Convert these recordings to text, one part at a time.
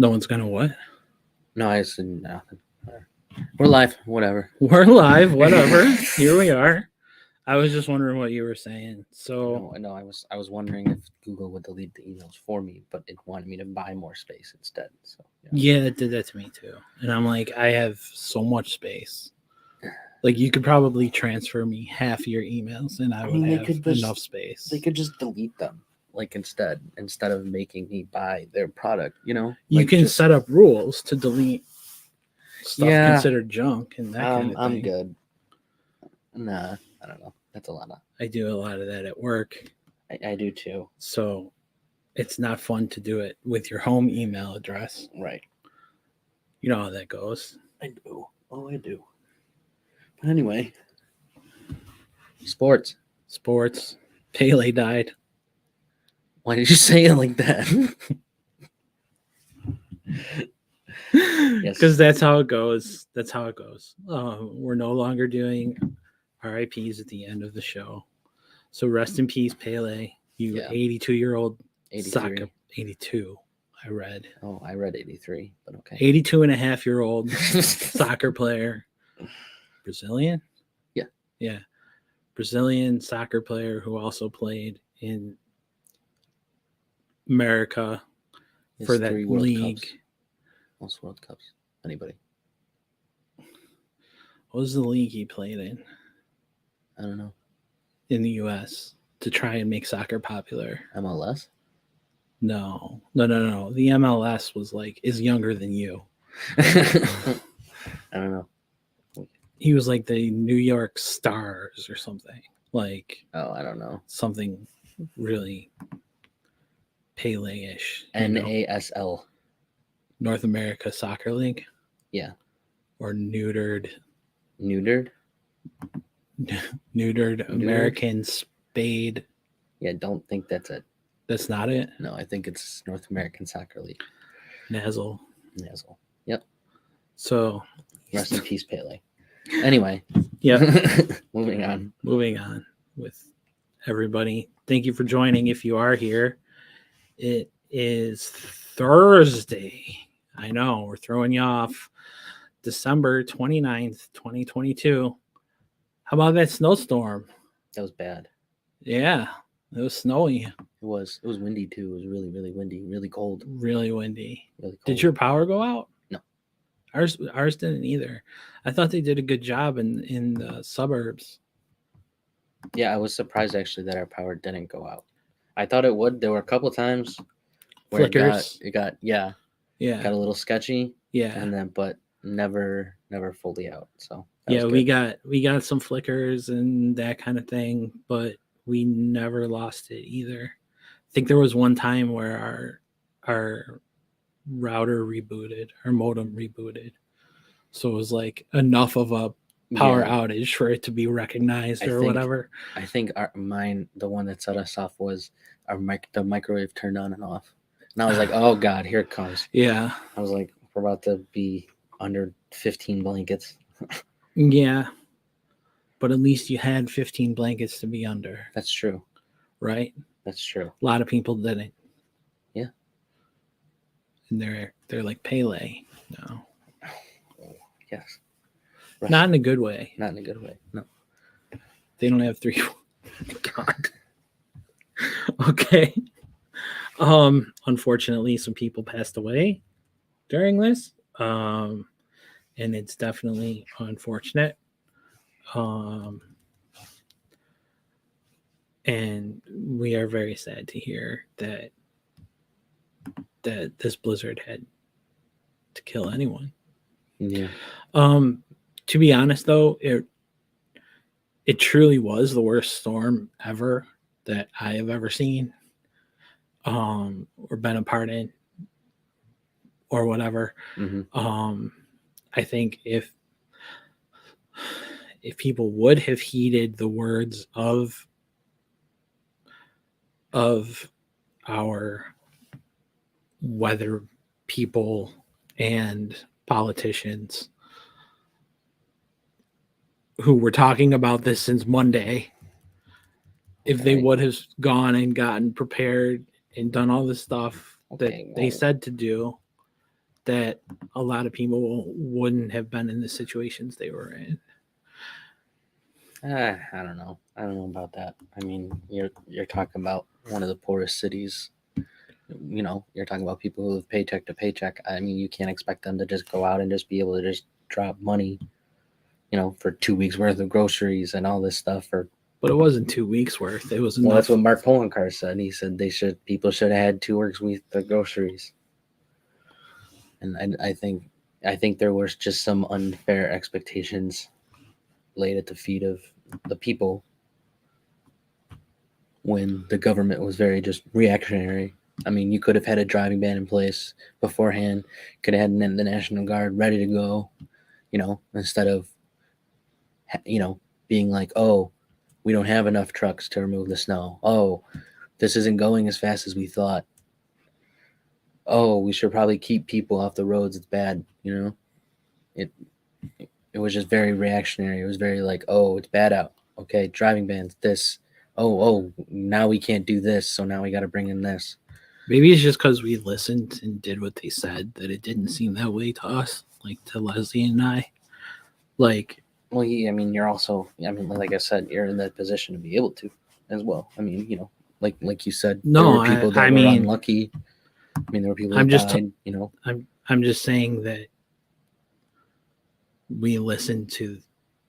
No one's gonna what? No, I said nothing. We're live. Whatever. We're live. Whatever. Here we are. I was just wondering what you were saying. So No. I was wondering if Google would delete the emails for me, but it wanted me to buy more space instead. So yeah, it did that to me too. And I'm like, I have so much space. Like you could probably transfer me half of your emails, and I would have enough space. They could just delete them, like instead of making me buy their product. You like can set up rules to delete stuff Yeah. considered junk and that kind of thing. I'm good. Nah, I don't know. That's a lot of. I do a lot of that at work. I do too. So it's not fun to do it with your home email address. Right. You know how that goes. I do. Oh, I do. But anyway, sports. Pele died. Why did you say it like that? Yes. Because that's how it goes. We're no longer doing RIPs at the end of the show. So rest in peace, Pele. You 82-year-old soccer. 82, I read. Oh, I read 83, but okay. 82 and a half-year-old soccer player. Brazilian? Yeah. Brazilian soccer player who also played in America for that league. Most World Cups. Anybody? What was the league he played in? I don't know. In the U.S. to try and make soccer popular. MLS? No. The MLS is younger than you. I don't know. He was like the New York Stars or something. I don't know. Something really Pele-ish. NASL. North America Soccer League? Yeah. Or neutered American Spade. Yeah, don't think that's it. That's not it? No, I think it's North American Soccer League. Nazzle. Yep. So rest in peace, Pele. Anyway. Yeah. Moving on with everybody. Thank you for joining if you are here. It is Thursday. I know, we're throwing you off. December 29th, 2022. How about that snowstorm? That was bad. Yeah, it was snowy. It was windy too. It was really, really windy, really cold. Really windy. Really cold. Did your power go out? No. Ours didn't either. I thought they did a good job in the suburbs. Yeah, I was surprised actually that our power didn't go out. I thought it would. There were a couple times where flickers. It got got a little sketchy. Yeah. And then but never fully out. So yeah, we got some flickers and that kind of thing, but we never lost it either. I think there was one time where our router rebooted, our modem rebooted. So it was like enough of a power outage for it to be recognized whatever. I think the one that set us off was the microwave turned on and off. And I was like, oh God, here it comes. Yeah. I was like, we're about to be under 15 blankets. Yeah. But at least you had 15 blankets to be under. That's true. Right? That's true. A lot of people didn't. Yeah. And they're like Pele now. Yes. Right. Not in a good way. Not in a good way. No. They don't have 3. God. Okay. Unfortunately, some people passed away during this. And it's definitely unfortunate. And we are very sad to hear that this blizzard had to kill anyone. Yeah. To be honest, though, it truly was the worst storm ever that I have ever seen, or been a part in, or whatever. Mm-hmm. I think if people would have heeded the words of our weather people and politicians who were talking about this since Monday, if they would have gone and gotten prepared and done all the stuff that they said to do, that a lot of people wouldn't have been in the situations they were in. I don't know. I don't know about that. I mean, you're talking about one of the poorest cities. You know, you're talking about people who live paycheck to paycheck. I mean, you can't expect them to just go out and just be able to just drop money, you know, for 2 weeks worth of groceries and all this stuff. Or But it wasn't 2 weeks worth. It was enough. well, that's what Mark Poloncarz said. He said people should have had 2 weeks worth of groceries. And I think there was just some unfair expectations laid at the feet of the people when the government was very just reactionary. I mean, you could have had a driving ban in place beforehand, could have had the National Guard ready to go, you know, instead of, you know, being like, oh, we don't have enough trucks to remove the snow. Oh, this isn't going as fast as we thought. Oh, we should probably keep people off the roads. It's bad, you know. It was just very reactionary. It was very like, oh, it's bad out. Okay, driving bans. This. Oh, now we can't do this, so now we got to bring in this. Maybe it's just because we listened and did what they said that it didn't seem that way to us, like to Leslie and I. Like, well, I mean, you're also, I mean, like I said, you're in that position to be able to, as well. I mean, you know, like you said, no, there were people that I were mean, unlucky. I mean, there were people that I'm just, died. You know, I'm just saying that we listened to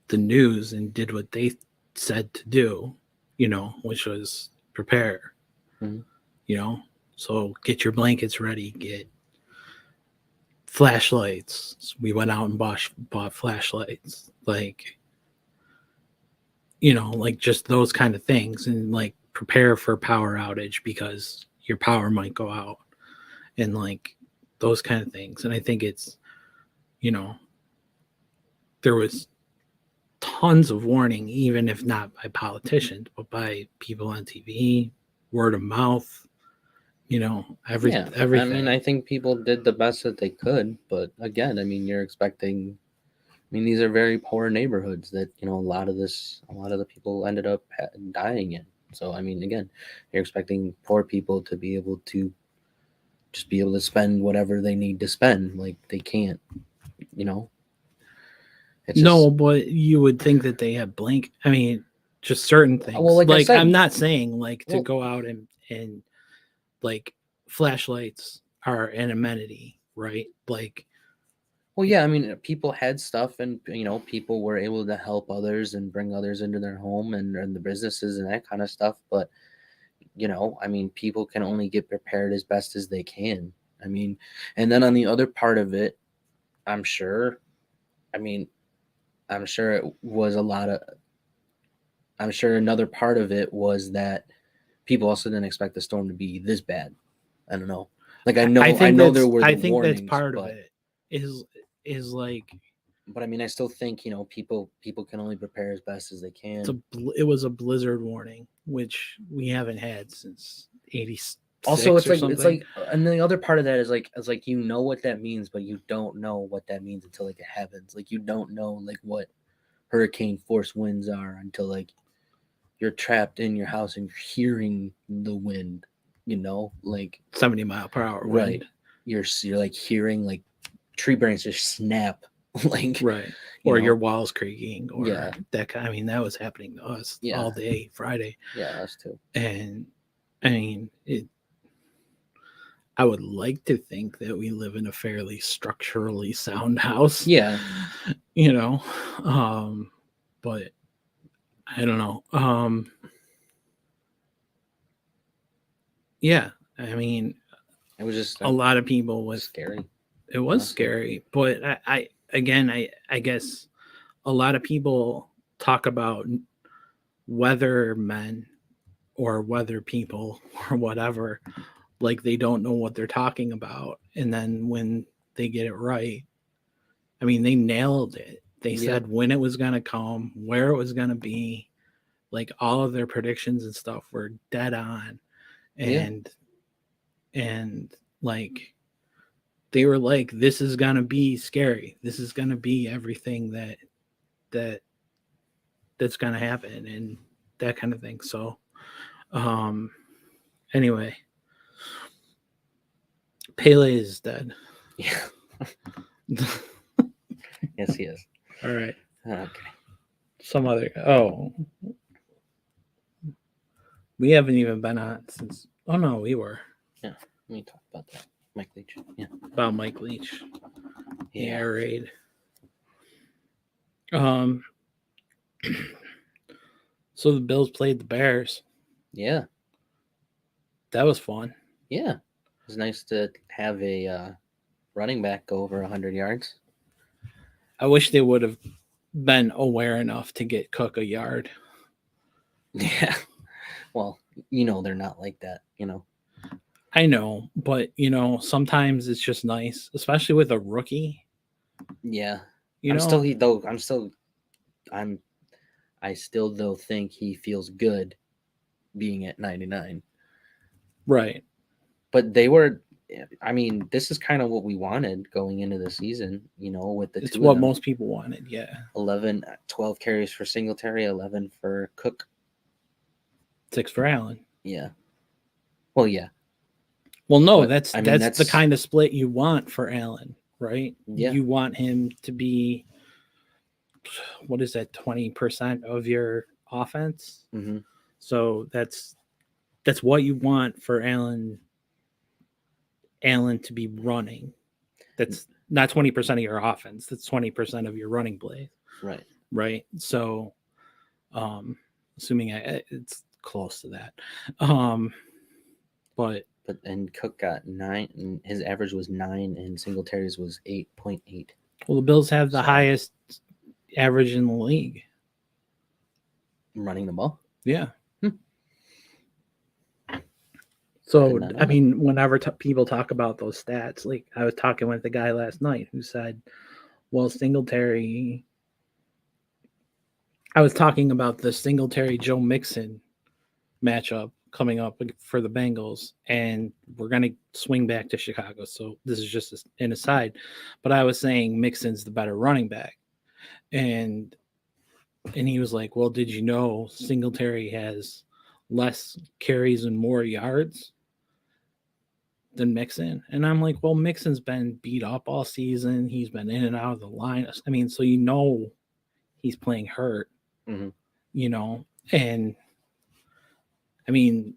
the news and did what they said to do, you know, which was prepare. mm-hmm. You know, so get your blankets ready, get flashlights. So we went out and bought flashlights, like, you know, like just those kind of things, and like prepare for power outage because your power might go out, and like those kind of things. And I think it's, you know, there was tons of warning, even if not by politicians, but by people on TV, word of mouth, you know, everything. I mean, I think people did the best that they could, but again, I mean, you're expecting. I mean, these are very poor neighborhoods that, you know, a lot of the people ended up dying in. So, I mean, again, you're expecting poor people to be able to just be able to spend whatever they need to spend. Like, they can't, you know. It's no, just, but you would think that they have I mean, just certain things. Well, like I said, I'm not saying like to go out and like flashlights are an amenity, right? Like, well, yeah, I mean, people had stuff, and you know, people were able to help others and bring others into their home and the businesses and that kind of stuff. But you know, I mean, people can only get prepared as best as they can. I mean, and then on the other part of it, I'm sure it was a lot of. I'm sure another part of it was that people also didn't expect the storm to be this bad. I don't know. Like I know there were. I think warnings, that's part of it. Is like. But I mean, I still think, you know, people can only prepare as best as they can. It was a blizzard warning, which we haven't had since '86. Also, it's like, and the other part of that is like, you know what that means, but you don't know what that means until like it happens. Like you don't know like what hurricane force winds are until like you're trapped in your house and you're hearing the wind. You know, like 70-mile-per-hour wind. Right. You're like hearing like tree branches snap. Like right, or your walls creaking, or that. I mean, that was happening to us all day Friday. Yeah, us too. And I mean, I would like to think that we live in a fairly structurally sound house. Yeah, you know, but I don't know. Yeah, I mean, it was just a lot of people was scary. It was scary, but I guess a lot of people talk about weathermen or weather people or whatever, like they don't know what they're talking about. And then when they get it right, I mean, they nailed it. They said when it was going to come, where it was going to be, like all of their predictions and stuff were dead on. And like, they were like, this is going to be scary. This is going to be everything that's going to happen and that kind of thing. So, anyway, Pele is dead. Yeah. Yes, he is. All right. Okay. Some other. Oh, we haven't even been on since. Oh no, we were Let me talk about that. Mike Leach. Yeah. about Mike Leach. The Yeah. air raid. Um. So the Bills played the Bears. Yeah. That was fun. Yeah. It was nice to have a running back go over 100 yards. I wish they would have been aware enough to get Cook a yard. Yeah. Well, you know they're not like that, you know. I know, but sometimes it's just nice, especially with a rookie. Yeah. You I'm know, still he though I'm still I'm I still though think he feels good being at 99. right? But they were I mean, this is kind of what we wanted going into the season, you know, with the It's two what of them. most people wanted. Yeah, 11 12 carries for Singletary, 11 for Cook. 6 for Allen. Yeah. Well, yeah. Well, no, But, that's I mean, that's the kind of split you want for Allen, right? Yeah. You want him to be, what is that, 20% of your offense? Mm-hmm. So that's what you want for Allen to be running. That's not 20% of your offense. That's 20% of your running play. Right. Right. So, assuming it's close to that. But and Cook got 9, and his average was 9, and Singletary's was 8.8. well, the Bills have the So- highest average in the league. Running the ball. Yeah. Did So, not know I that. mean, whenever people talk about those stats, like I was talking with the guy last night who said, well, Singletary, I was talking about the Singletary Joe Mixon matchup coming up for the Bengals, and we're going to swing back to Chicago. So this is just an aside, but I was saying Mixon's the better running back. And he was like, well, did you know Singletary has less carries and more yards than Mixon? And I'm like, well, Mixon's been beat up all season. He's been in and out of the line. I mean, so he's playing hurt, Mm-hmm. And I mean,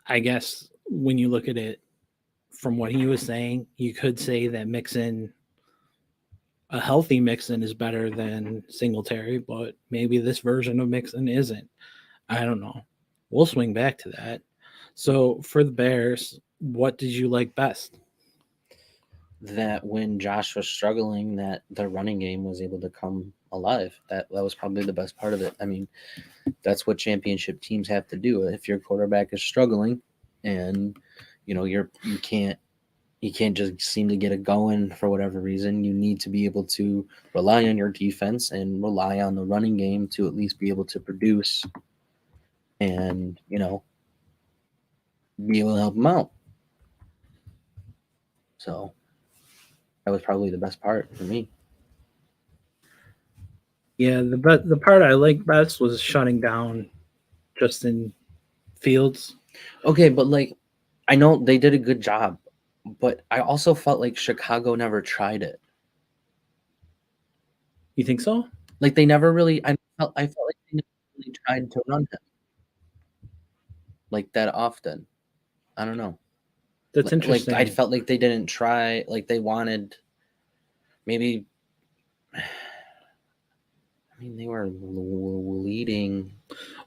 I guess when you look at it from what he was saying, you could say that a healthy Mixon is better than Singletary, but maybe this version of Mixon isn't. I don't know. We'll swing back to that. So for the Bears, what did you like best? That when Josh was struggling, that the running game was able to come alive. That was probably the best part of it. I mean, that's what championship teams have to do. If your quarterback is struggling, and you can't just seem to get it going for whatever reason, you need to be able to rely on your defense and rely on the running game to at least be able to produce and be able to help them out. So that was probably the best part for me. Yeah, the part I liked best was shutting down Justin Fields. Okay, but I know they did a good job, but I also felt like Chicago never tried it. You think so? Like they never really. I felt like they never really tried to run him like that often. I don't know. That's interesting. I felt like they didn't try. Like they wanted maybe. I mean, they were leading.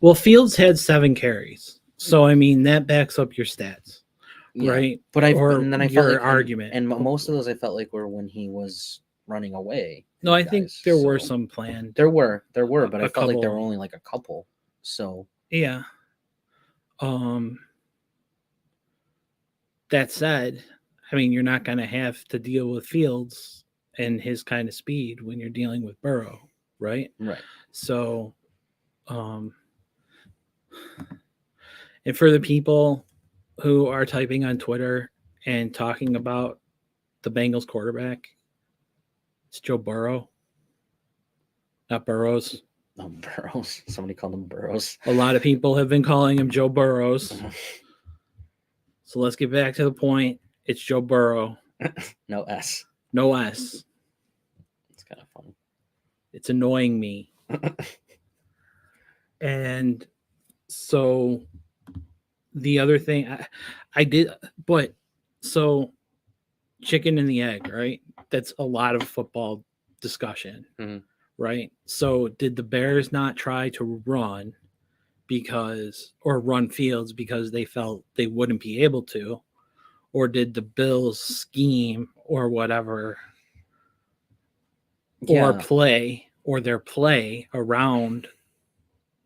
Well, Fields had 7 carries, so I mean that backs up your stats, right? But I felt like argument, and most of those I felt like were when he was running away. No, I think there were some planned. There were, but I felt like there were couple. only like a couple. So yeah. That said, I mean you're not going to have to deal with Fields and his kind of speed when you're dealing with Burrow, right? Right. So, and for the people who are typing on Twitter and talking about the Bengals quarterback, it's Joe Burrow, not Burrows. Oh, Burrows. Somebody called him Burrows. A lot of people have been calling him Joe Burrows. So let's get back to the point. It's Joe Burrow. No S. No S. It's kind of funny. It's annoying me. And so the other thing I did, but so chicken and the egg, right? That's a lot of football discussion, right? So did the Bears not try to run or run fields because they felt they wouldn't be able to? Or did the Bills scheme or whatever or their play around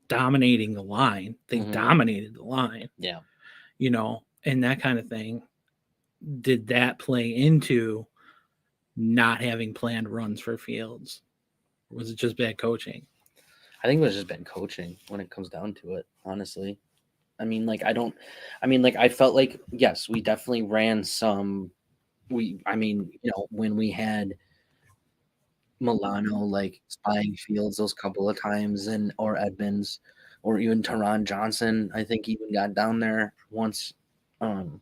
dominating the line? They dominated the line. Yeah. And that kind of thing. Did that play into not having planned runs for fields? Or was it just bad coaching? I think it was just bad coaching when it comes down to it, honestly. I felt like, yes, we definitely ran some. When we had Milano spying fields those couple of times, or Edmonds, or even Teron Johnson, I think even got down there once. And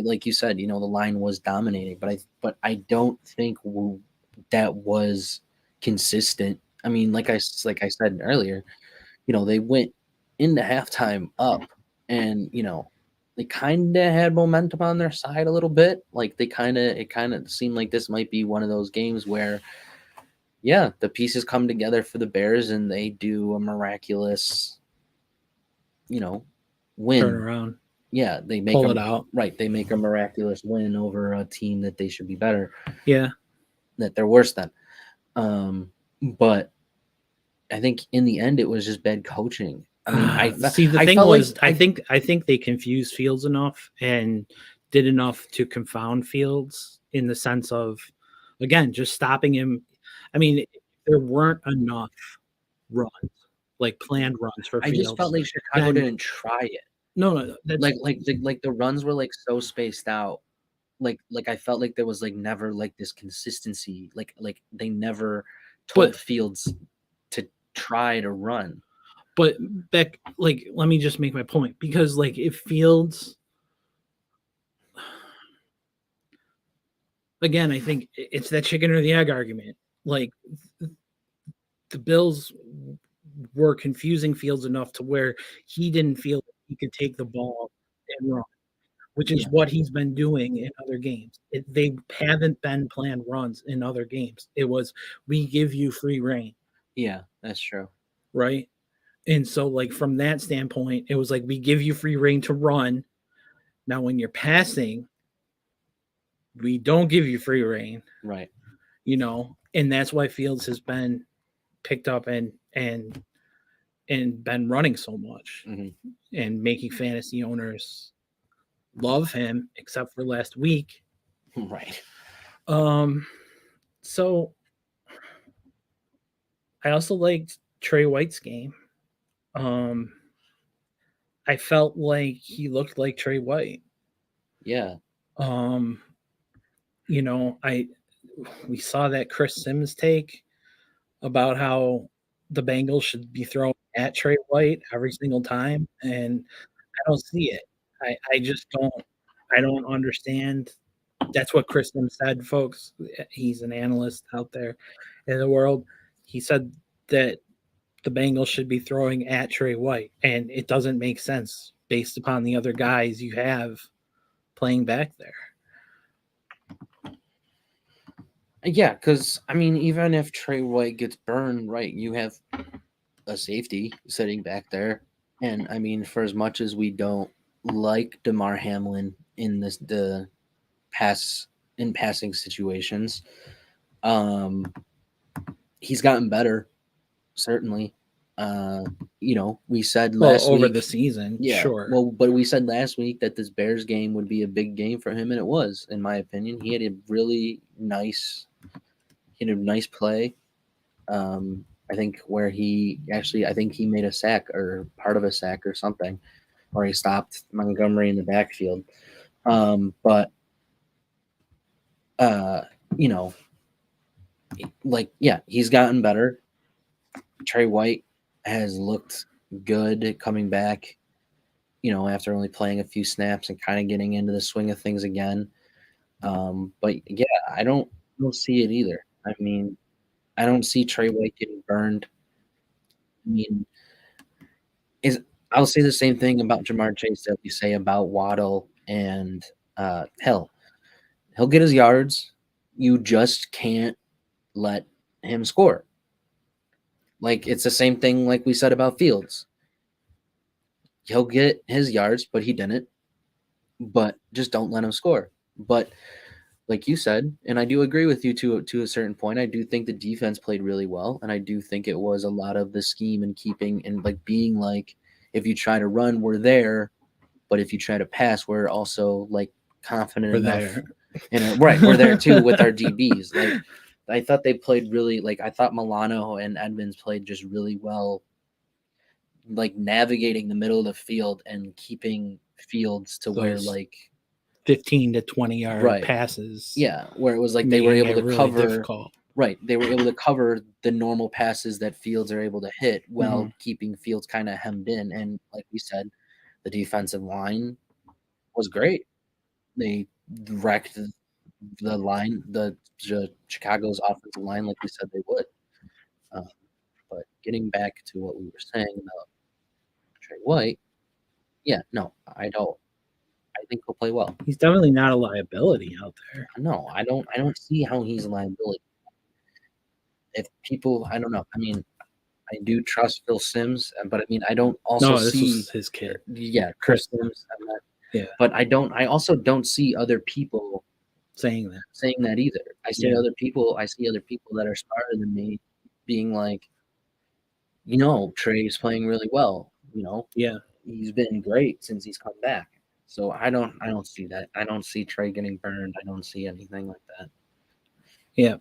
like you said, the line was dominating, but I don't think that was consistent. I mean, like I said earlier, they went into halftime up, and they kind of had momentum on their side a little bit. Like it kind of seemed like this might be one of those games where, yeah, the pieces come together for the Bears and they do a miraculous, win. Turn around. Yeah, they pull it out. Right, they make a miraculous win over a team that they should be better. Yeah, that they're worse than. But I think in the end, it was just bad coaching. I mean, I think they confused Fields enough and did enough to confound Fields in the sense of, again, just stopping him. I mean, there weren't enough runs, like planned runs for Fields. I just felt like Chicago didn't try it. No, like the runs were so spaced out. Like I felt like there was never this consistency. Like they never told Fields to try to run. But Beck, let me just make my point, because if Fields, again, I think it's that chicken or the egg argument. The Bills were confusing Fields enough to where he didn't feel he could take the ball and run, which is what he's been doing in other games. They haven't been planned runs in other games. It was, we give you free reign. Yeah, that's true. Right? And so, from that standpoint, it was we give you free reign to run. Now, when you're passing, we don't give you free reign. Right. And that's why Fields has been picked up and been running so much and making fantasy owners love him, except for last week. Right. So I also liked Trey White's game. I felt like he looked like Trey White. Yeah. We saw that Chris Sims take about how the Bengals should be throwing at Trey White every single time, and I don't see it. I just don't. I don't understand. That's what Chris Sims said, folks. He's an analyst out there in the world. He said that the Bengals should be throwing at Trey White, and it doesn't make sense based upon the other guys you have playing back there. Yeah, because I mean, even if Trey White gets burned, right, you have a safety sitting back there, and I mean, for as much as we don't like DeMar Hamlin in the passing situations, he's gotten better, certainly. We said last over week, the season, yeah, sure. Well, but we said last week that this Bears game would be a big game for him, and it was, in my opinion. He had a really nice play. I think where he made a sack or part of a sack or something, or he stopped Montgomery in the backfield. But he's gotten better. Trey White has looked good coming back, after only playing a few snaps and kind of getting into the swing of things again. But yeah, I don't don't see it either. I mean, I don't see Trey White getting burned. I mean, I'll say the same thing about Jamar Chase that we say about Waddle and hell, he'll get his yards. You just can't let him score. Like it's the same thing like we said about Fields. He'll get his yards, but he didn't. But just don't let him score. But like you said, and I do agree with you to a certain point. I do think the defense played really well, and I do think it was a lot of the scheme and keeping and like being like, if you try to run, we're there, but if you try to pass, we're also like confident We're enough. there. Right, we're there too with our DBs. Like I thought they played really like I thought Milano and Edmonds played just really well, like navigating the middle of the field and keeping Fields to where Those like 15 to 20 yard Right. passes. Yeah, where it was like they were making able it to really cover. difficult. Right, they were able to cover the normal passes that Fields are able to hit while Mhm. keeping Fields kind of hemmed in. And like we said, the defensive line was great. They wrecked the line, the Chicago's offensive line, like we said they would. But getting back to what we were saying about Trey White, yeah, no, I don't. I think he'll play well. He's definitely not a liability out there. No, I don't see how he's a liability. If people, I don't know. I mean, I do trust Phil Simms, but I mean, I don't also No, this see. was his kid. Yeah, Chris Sims. Yeah, But I also don't see other people saying that. saying that either. I see Yeah. other people that are smarter than me being like, Trey's playing really well. Yeah. He's been great since he's come back. So I don't see that. I don't see Trey getting burned. I don't see anything like that. Yeah.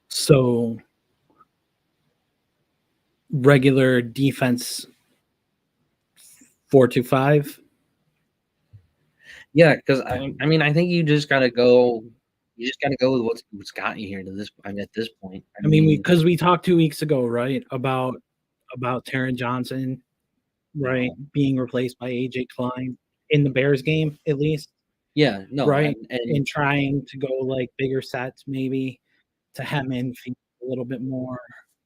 So regular defense 4-5. Yeah, because I mean, I think you just gotta go. You just gotta go with what's got you here to this. I mean, at this point, I mean, because we talked 2 weeks ago, right, about Taron Johnson, right, being replaced by AJ Klein in the Bears game, at least, yeah, no, right, and and trying to go like bigger sets, maybe to hem in Fields a little bit more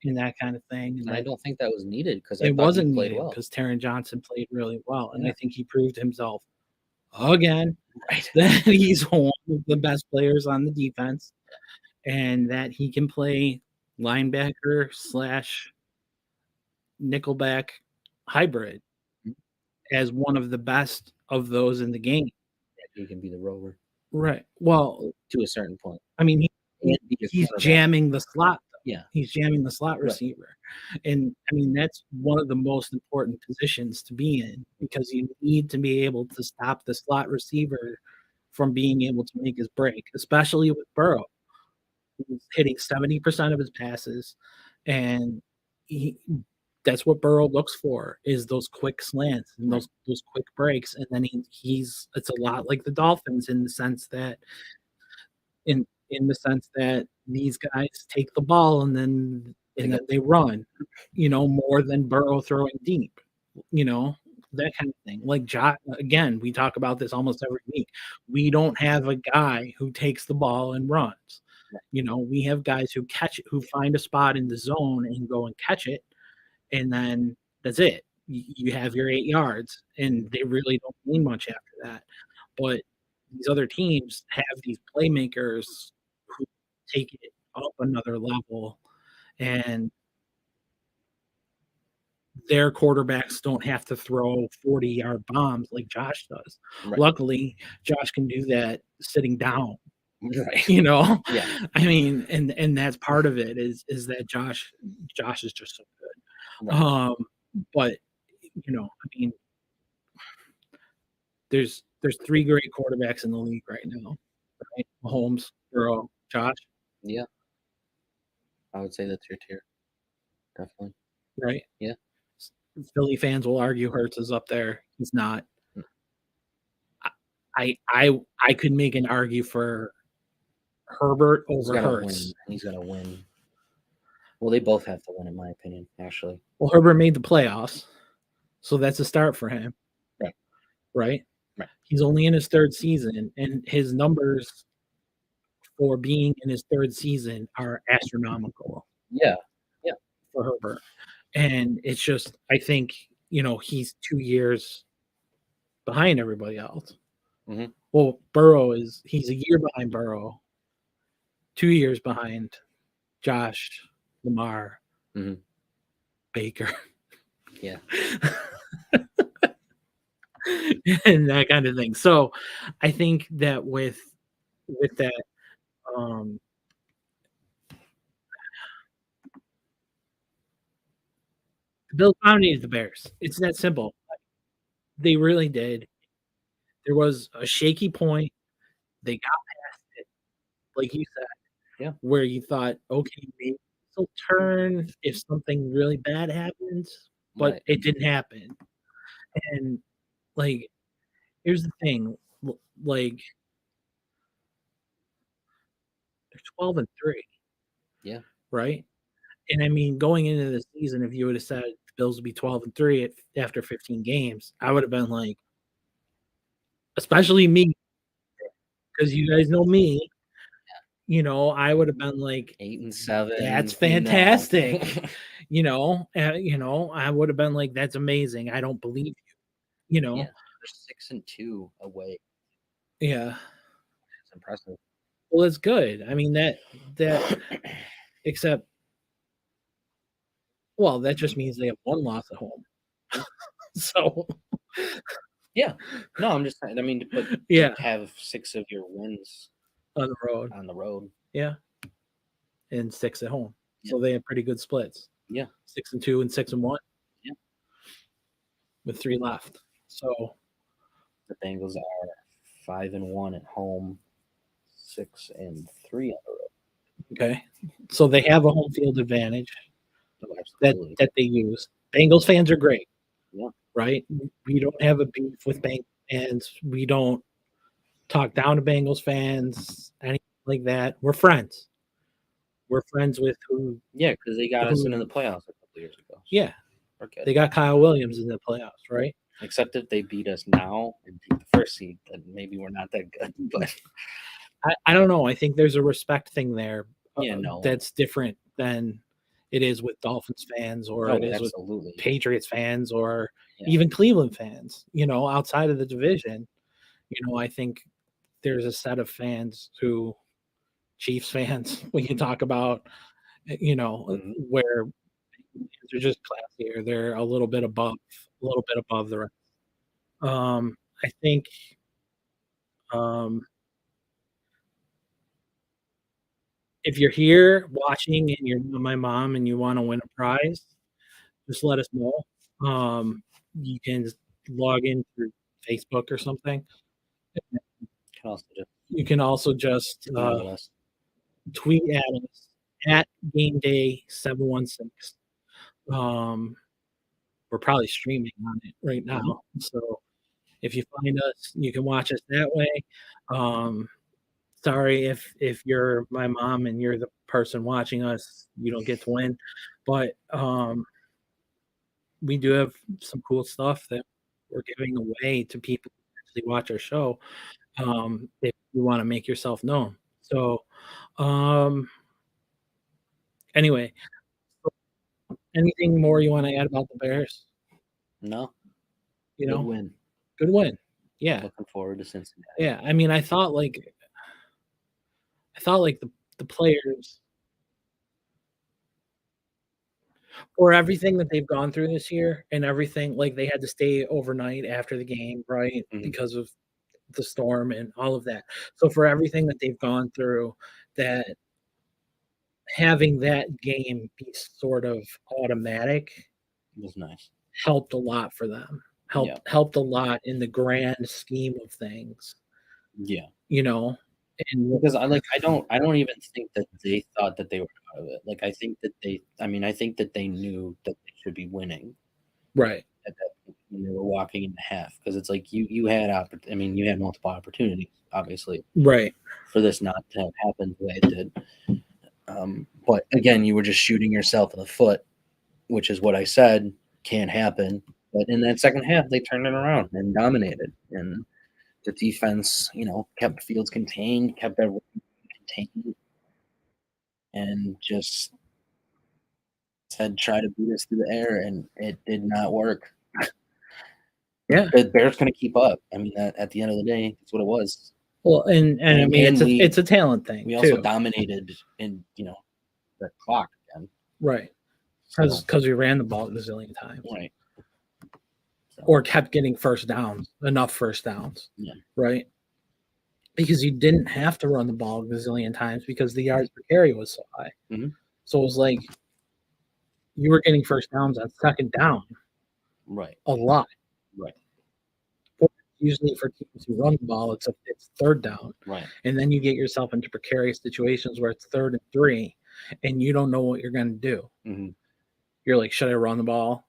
and that kind of thing. And I don't think that was needed because I it thought he wasn't played needed well. because Taron Johnson played really well, and Yeah. I think he proved himself again Right. that he's one of the best players on the defense, and that he can play linebacker / nickelback hybrid as one of the best of those in the game. He can be the rover Right. Well, to a certain point. I mean, And be a he's quarterback. jamming the slot. Yeah. He's jamming the slot Right. receiver. And I mean, that's one of the most important positions to be in because you need to be able to stop the slot receiver from being able to make his break, especially with Burrow, who's hitting 70% of his passes. And that's what Burrow looks for is those quick slants and those quick breaks. And then it's a lot like the Dolphins in the sense that these guys take the ball and then they run, more than Burrow throwing deep, that kind of thing. Like Josh, again, we talk about this almost every week. We don't have a guy who takes the ball and runs. We have guys who catch it, who find a spot in the zone and go and catch it, and then that's it. You have your 8 yards, and they really don't mean much after that. But these other teams have these playmakers who take it up another level, and their quarterbacks don't have to throw 40-yard bombs like Josh does. Right. Luckily, Josh can do that sitting down. Right. Yeah. I mean, and that's part of it is that Josh is just so good. Right. But I mean, there's 3 great quarterbacks in the league right now, right? Mahomes, Burrow, Josh. Yeah. I would say that's your tier. Definitely. Right? Yeah. Philly fans will argue Hurts is up there. He's not. I could make an argue for Herbert over Hurts. He's gonna win. Well, they both have to win, in my opinion, actually. Well, Herbert made the playoffs, so that's a start for him. Right? Right. He's only in his 3rd season, and his numbers for being in his third season are astronomical Yeah. for Herbert. And it's just, I think, he's 2 years behind everybody else. Mhm. Well, he's a year behind Burrow, 2 years behind Josh, Lamar, Mhm. Baker, Yeah. and that kind of thing. So I think that with that, um, the Bills dominated the Bears. It's that simple. They really did. There was a shaky point. They got past it, like you said, Yeah. where you thought, okay, maybe this will turn if something really bad happens, but Right. it didn't happen. And like, here's the thing, like they're 12-3, Yeah. right? And I mean, going into the season, if you would have said the Bills would be 12-3 after 15 games, I would have been like, especially me, because you guys know me, I would have been like, 8-7. that's No. fantastic. I would have been like, that's amazing. I don't believe you, Yeah. They're 6-2 away. Yeah. It's impressive. Well, it's good. I mean, that except, well, that just means they have one loss at home. So, Yeah. No, I'm just saying. I mean, but yeah, to have 6 of your wins on the road. on the road. Yeah. And 6 at home. Yeah. So they have pretty good splits. Yeah. 6-2 and 6-1. Yeah. With 3 left. So The Bengals are 5-1 at home, 6-3 on the road. okay. So they have a home field advantage Oh, that absolutely. they use. Bengals fans are great. Yeah. Right? We don't have a beef with Bengals fans. We don't talk down to Bengals fans, anything like that. We're friends. We're friends with who. Yeah, because they got us into the playoffs a couple years ago. So Yeah, we're good. they got Kyle Williams in the playoffs, right? Except if they beat us now and take the first seed, then maybe we're not that good. But I don't know. I think there's a respect thing there. Yeah, no. That's different than it is with Dolphins fans or oh, it is with absolutely. Patriots fans or Yeah. even Cleveland fans. Outside of the division, I think there's a set of fans who Chiefs fans we can talk about, Mhm. where they're just classier. They're a little bit above the rest. I think if you're here watching and you're not my mom and you want to win a prize, just let us know. You can just log in through Facebook or something. Can also just You can also just email us. tweet at us at Game Day 716. We're probably streaming on it right now. So if you find us, you can watch us that way. Sorry if you're my mom and you're the person watching us, you don't get to win. But we do have some cool stuff that we're giving away to people who actually watch our show. If you want to make yourself known. So anyway, anything more you want to add about the Bears? No. You Good know, win. good win. Yeah. Looking forward to Cincinnati. Yeah. I mean, I thought like the players for everything that they've gone through this year and everything, like they had to stay overnight after the game, right? Mhm. Because of the storm and all of that. So for everything that they've gone through, that having that game be sort of automatic It was nice. helped a lot for them. Helped a lot in the grand scheme of things. Yeah. And Because I don't even think that they thought that they were out of it. Like I think that they knew that they should be winning right. at that point when they were walking in the half. Because it's like you had you had multiple opportunities, obviously, Right. for this not to have happened the way it did. But again, you were just shooting yourself in the foot, which is what I said can't happen. But in that second half, they turned it around and dominated. And the defense, kept Fields contained, kept everyone contained and just said, try to beat us through the air, and it did not work. Yeah. The Bears going to keep up. I mean, at the end of the day, that's what it was. Well, and I mean, And it's a talent thing We too. also dominated in the clock again. Right. So, Because we ran the ball a zillion times. right. So, Or kept getting enough first downs. Yeah. Right. Because you didn't have to run the ball a gazillion times because the yards per carry was so high. Mm-hmm. So it was like you were getting first downs on second down. Right. A lot. Right. Usually for teams who run the ball, it's third down. Right. And then you get yourself into precarious situations where it's 3rd and 3 and you don't know what you're going to do. Mm-hmm. You're like, should I run the ball?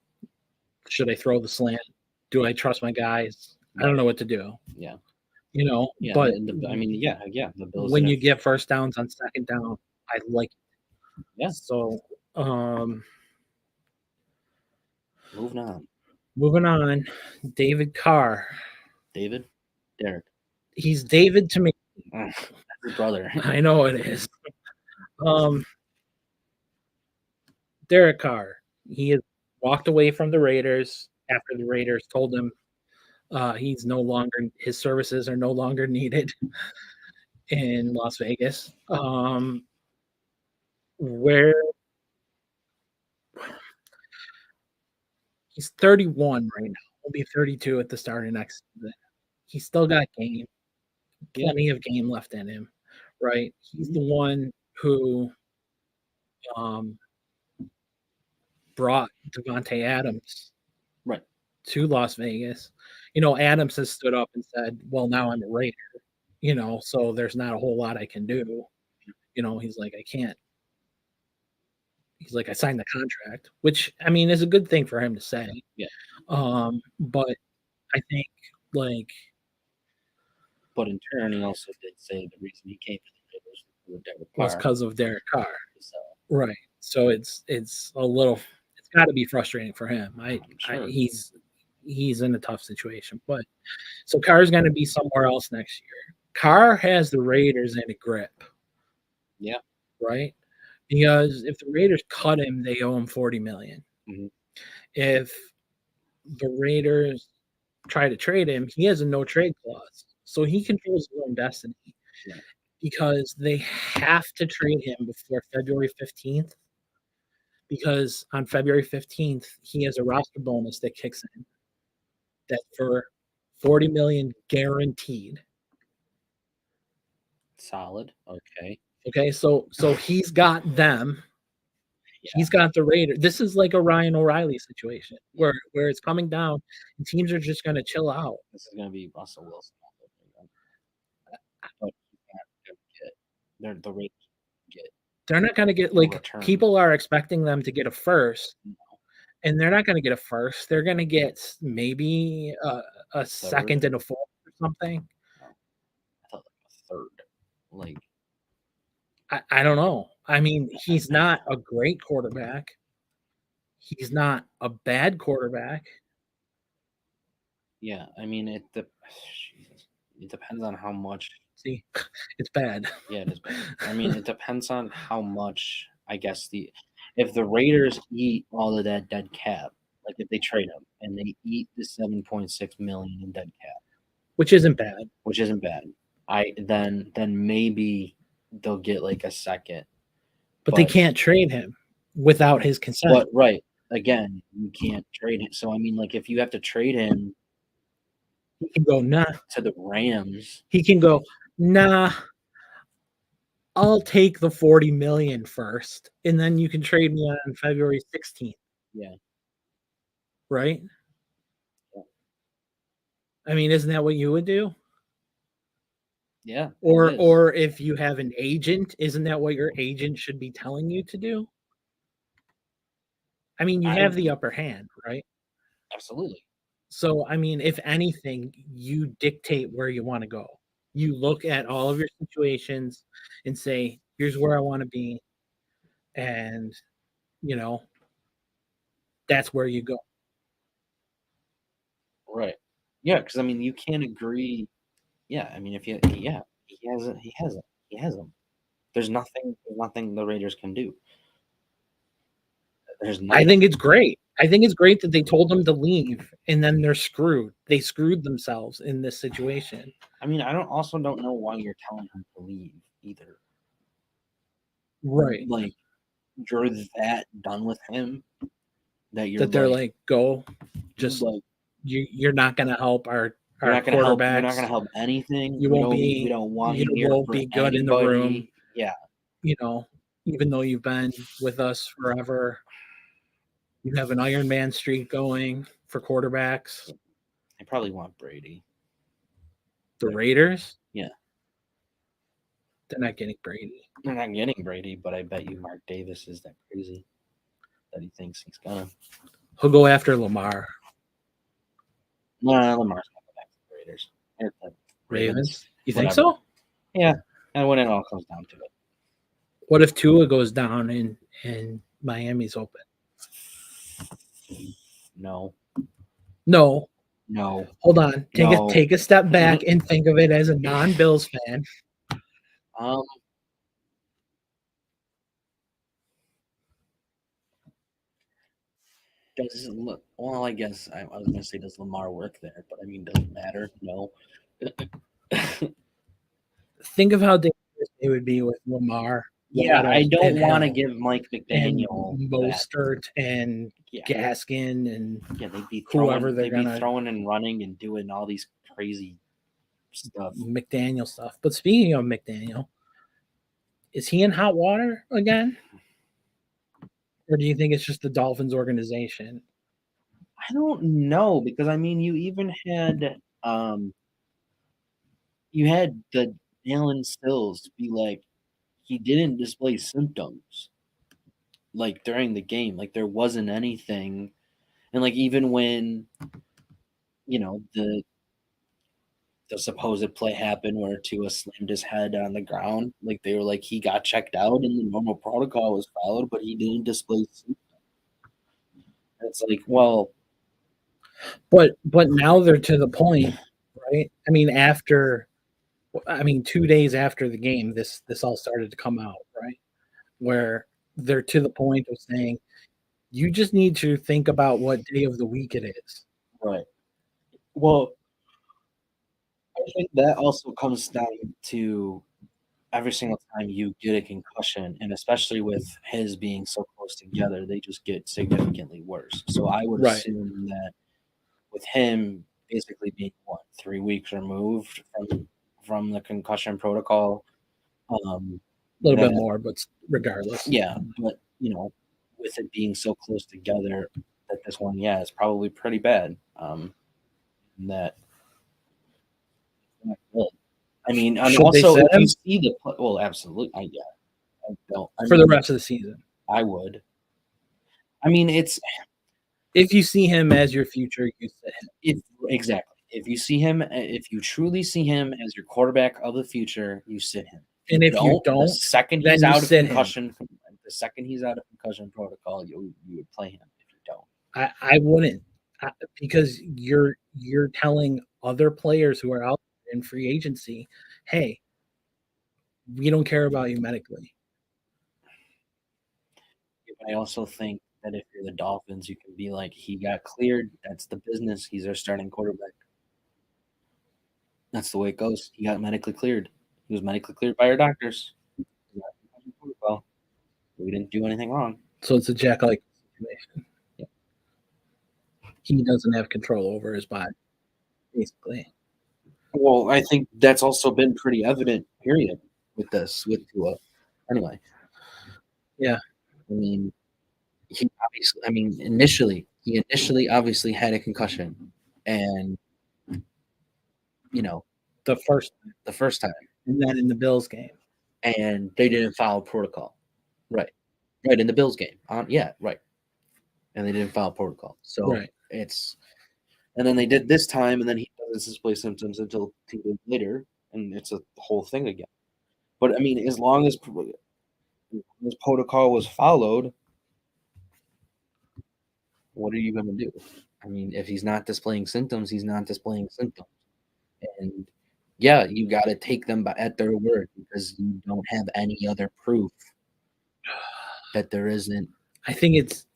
Should I throw the slant? Do I trust my guys? Right. I don't know what to do. Yeah. Yeah, but I mean, the Bills. When you get first downs on second down, I like it. Yeah. So, moving on. David Carr. Derek. He's David to me. That's his brother. I know it is. Derek Carr. He has walked away from the Raiders after the Raiders told him his services are no longer needed in Las Vegas. Where he's 31 right now. He'll be 32 at the start of next season. He's still got plenty of game left in him, right? He's the one who brought Devontae Adams to Las Vegas. Adams has stood up and said, well, now I'm a Raider, so there's not a whole lot I can do. He's like, I can't. He's like, I signed the contract, which, I mean, is a good thing for him to say. Yeah. But I think, But in turn, he also did say the reason he came to the Raiders was because of Derek Carr. So. Right. So it's a little, it's got to be frustrating for him. Sure. He's in a tough situation. But so Carr's going to be somewhere else next year. Carr has the Raiders in a grip. Yeah. Right? Because if the Raiders cut him, they owe him $40 million. Mm-hmm. If the Raiders try to trade him, he has a no trade clause. So he controls his own destiny. Yeah. Because they have to trade him before February 15th. Because on February 15th, he has a roster bonus that kicks in. That's for $40 million guaranteed. Solid. Okay. Okay, so he's got them. Yeah. He's got the Raiders. This is like a Ryan O'Reilly situation where it's coming down and teams are just going to chill out. This is going to be Russell Wilson. But the Raiders get. They're not going to get people are expecting them to get a first, and they're not going to get a first. They're going to get maybe a second and a fourth or something. I thought a third. I don't know. I mean, he's not a great quarterback. He's not a bad quarterback. Yeah, I mean, it depends on how much. See, it's bad. Yeah, it is bad. I mean, it depends on how much, I guess, if the Raiders eat all of that dead cap, like if they trade him and they eat the $7.6 million in dead cap. Which isn't bad. Then maybe they'll get like a second. But they can't trade him without his consent. But right. Again, you can't trade him. So I mean, like if you have to trade him, he can go to the Rams. He can go, nah. I'll take the $40 million first, and then you can trade me on February 16th. Yeah. Right? Yeah. I mean, isn't that what you would do? Yeah. Or if you have an agent, isn't that what your agent should be telling you to do? I mean, you have the upper hand, right? Absolutely. So, I mean, if anything, you dictate where you want to go. You look at all of your situations and say, here's where I want to be. And, that's where you go. Right. Yeah, because, I mean, you can't agree. Yeah, I mean, if he has them. There's nothing the Raiders can do. There's I nothing. think it's great. I think it's great that they told them to leave, and then they're screwed. They screwed themselves in this situation. I mean, I don't know why you're telling him to leave either. Right. Like, you're that done with him that you're That they're like, go, just like, you're not going to help our you're not gonna help. You're not quarterbacks. gonna help anything. You we won't we be don't want you you here won't for be good in the room. anybody. Yeah, You know, even though you've been with us forever, you have an Iron Man streak going for quarterbacks. they probably want Brady. The Raiders, Yeah, they're not getting Brady. they're not getting Brady, but I bet you Mark Davis is that crazy that he thinks he's gonna. He'll go after Lamar. No, Lamar's not going back to the Raiders. It's the Ravens. You think whatever. so? Yeah, and when it all comes down to it. What if Tua goes down and Miami's open? No. No. No. Hold on. No. Take a step back and think of it as a non-Bills fan. Does it look well? I guess I was gonna say, does Lamar work there? But I mean, does it matter? No. Think of how dangerous it would be with Lamar. Yeah, Waddle, I don't and want to Hill, give Mike and McDaniel that. Mostert and Yeah, Gaskin and yeah, they'd be whoever throwing, they're they'd be gonna throwing and running and doing all these crazy stuff. McDaniel stuff. But speaking of McDaniel, is he in hot water again? Or do you think it's just the Dolphins organization? I don't know, because I mean, you even had the Alan Stills be like, he didn't display symptoms like during the game, like there wasn't anything, and like even when the supposed play happened where Tua slammed his head on the ground, like they were like, he got checked out and the normal protocol was followed, but he didn't display symptoms. It's like, well, but now they're to the point, right? I mean, 2 days after the game, this all started to come out, right? Where they're to the point of saying, you just need to think about what day of the week it is. right. Well, I think that also comes down to every single time you get a concussion, and especially with his being so close together, they just get significantly worse. So I would assume that with him basically being 3 weeks removed from the concussion protocol, a little bit more, but regardless, yeah. But with it being so close together, that this one, is probably pretty bad. That. I mean, and also if you see the well, absolutely, I don't. For the rest of the season, I would. I mean, it's if you see him as your future, you sit him. Exactly. If you see him, if you truly see him as your quarterback of the future, you sit him. And if you don't, the second he's out of concussion, the second he's out of concussion protocol, you would play him. If you don't, I wouldn't, because you're telling other players who are out in free agency, hey, we don't care about you medically. I also think that if you're the Dolphins, you can be like, he got cleared. That's the business. He's our starting quarterback. That's the way it goes. He got medically cleared. He was medically cleared by our doctors. Well, we didn't do anything wrong. So it's a Jack-like situation. Yeah. He doesn't have control over his body, basically. Well, I think that's also been pretty evident, period, with Tua. Anyway. Yeah. I mean, initially obviously had a concussion, and the first time, and then in the Bills game, and they didn't follow protocol, right in the Bills game, right, and they didn't follow protocol, so it's, and then they did this time, and then he doesn't display symptoms until 2 days later, and it's a whole thing again. But I mean, as long as this protocol was followed, what are you going to do? I mean, if he's not displaying symptoms, he's not displaying symptoms. And, Yeah, you got to take them at their word because you don't have any other proof that there isn't. I think it's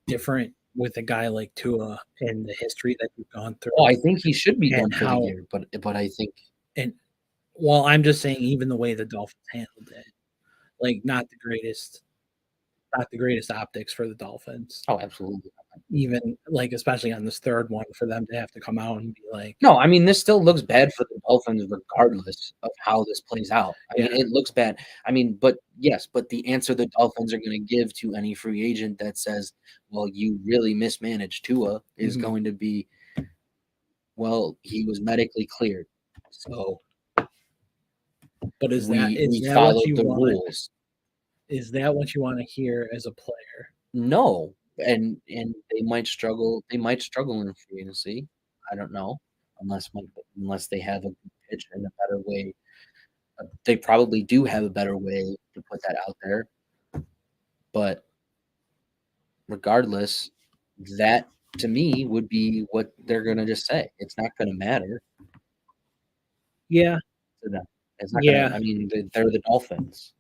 different with a guy like Tua and the history that you've gone through Oh, I think he should be done and for the how year, but I think and well, I'm just saying even the way the Dolphins handled it, like not the greatest optics for the Dolphins. oh, absolutely. Even like especially on this third one for them to have to come out and be like, No, I mean, this still looks bad for the Dolphins regardless of how this plays out. I yeah, mean, it looks bad. I mean, but yes, but the answer the Dolphins are going to give to any free agent that says, well, you really mismanaged Tua is mhm. going to be, well, he was medically cleared. So But is we that what followed you the want? rules. Is that what you want to hear as a player? No, and they might struggle in free agency. I don't know, unless they have a good pitch and a better way. They probably do have a better way to put that out there, but regardless, that to me would be what they're gonna just say. It's not gonna matter Yeah, to them. It's not gonna. yeah. I mean, they're the Dolphins,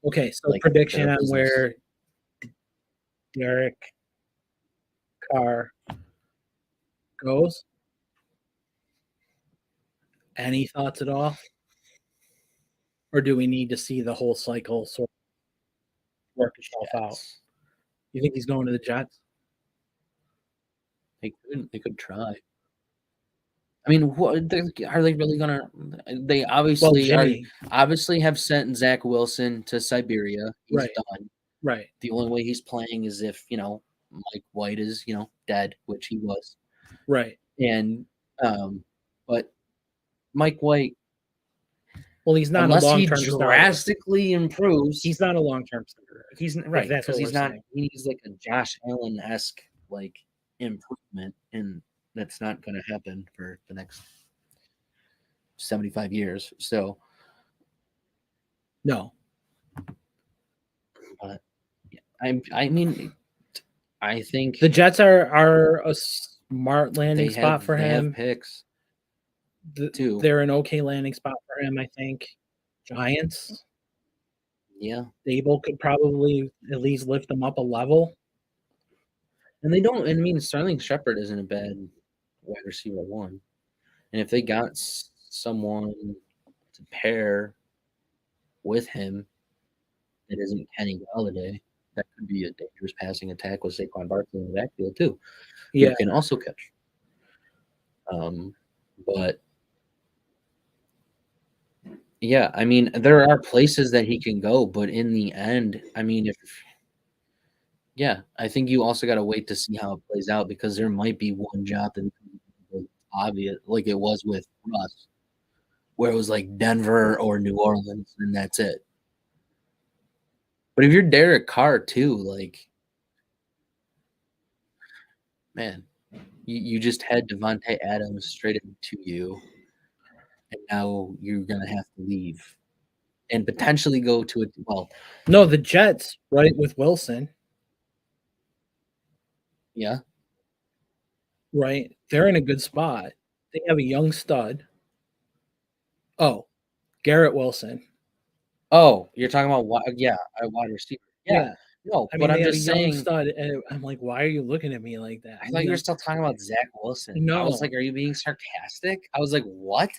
Okay, so like they're prediction a on business. where Derek Carr goes. Any thoughts at all? Or do we need to see the whole cycle sort of work itself out? Jets. You think he's going to the Jets? They could try. I mean, what are they really gonna? They Well, obviously are. Jimmy, Obviously, have sent Zach Wilson to Siberia. He's right, done. right, The only way he's playing is if Mike White is dead, which he was, right. and but Mike White, Well, he's not a unless he long-term starter. drastically improves, He's not a long-term starter. he's If right that's because what we're he's not. saying. He needs like a Josh Allen esque like improvement, and that's not going to happen for the next 75 years. So, No. but I mean, I think The Jets are a smart landing spot for they have him. picks too. They're an okay landing spot for him, I think. Giants, Yeah, Dable could probably at least lift them up a level. and they don't. I mean, Sterling Shepard isn't a bad wide receiver one, and if they got someone to pair with him that isn't Kenny Galladay, that could be a dangerous passing attack with Saquon Barkley in the backfield too, Yeah. who can also catch. But yeah, I mean, there are places that he can go, but in the end, I mean, yeah, I think you also got to wait to see how it plays out because there might be one job that was obvious, like it was with Russ, where it was like Denver or New Orleans, and that's it. But if you're Derek Carr too, like, man, you just had Devontae Adams straight into you, and now you're gonna have to leave and potentially go to a well, No, the Jets, right, with Wilson, yeah. right? They're in a good spot. They have a young stud. Oh, Garrett Wilson. Oh, you're talking about yeah, a wide receiver. Yeah, Yeah. no, I but mean, they I'm have a just young saying. stud, and I'm like, why are you looking at me like that? I thought you were still talking about Zach Wilson. I was No. like, "Are you being sarcastic?" I was like, "What?"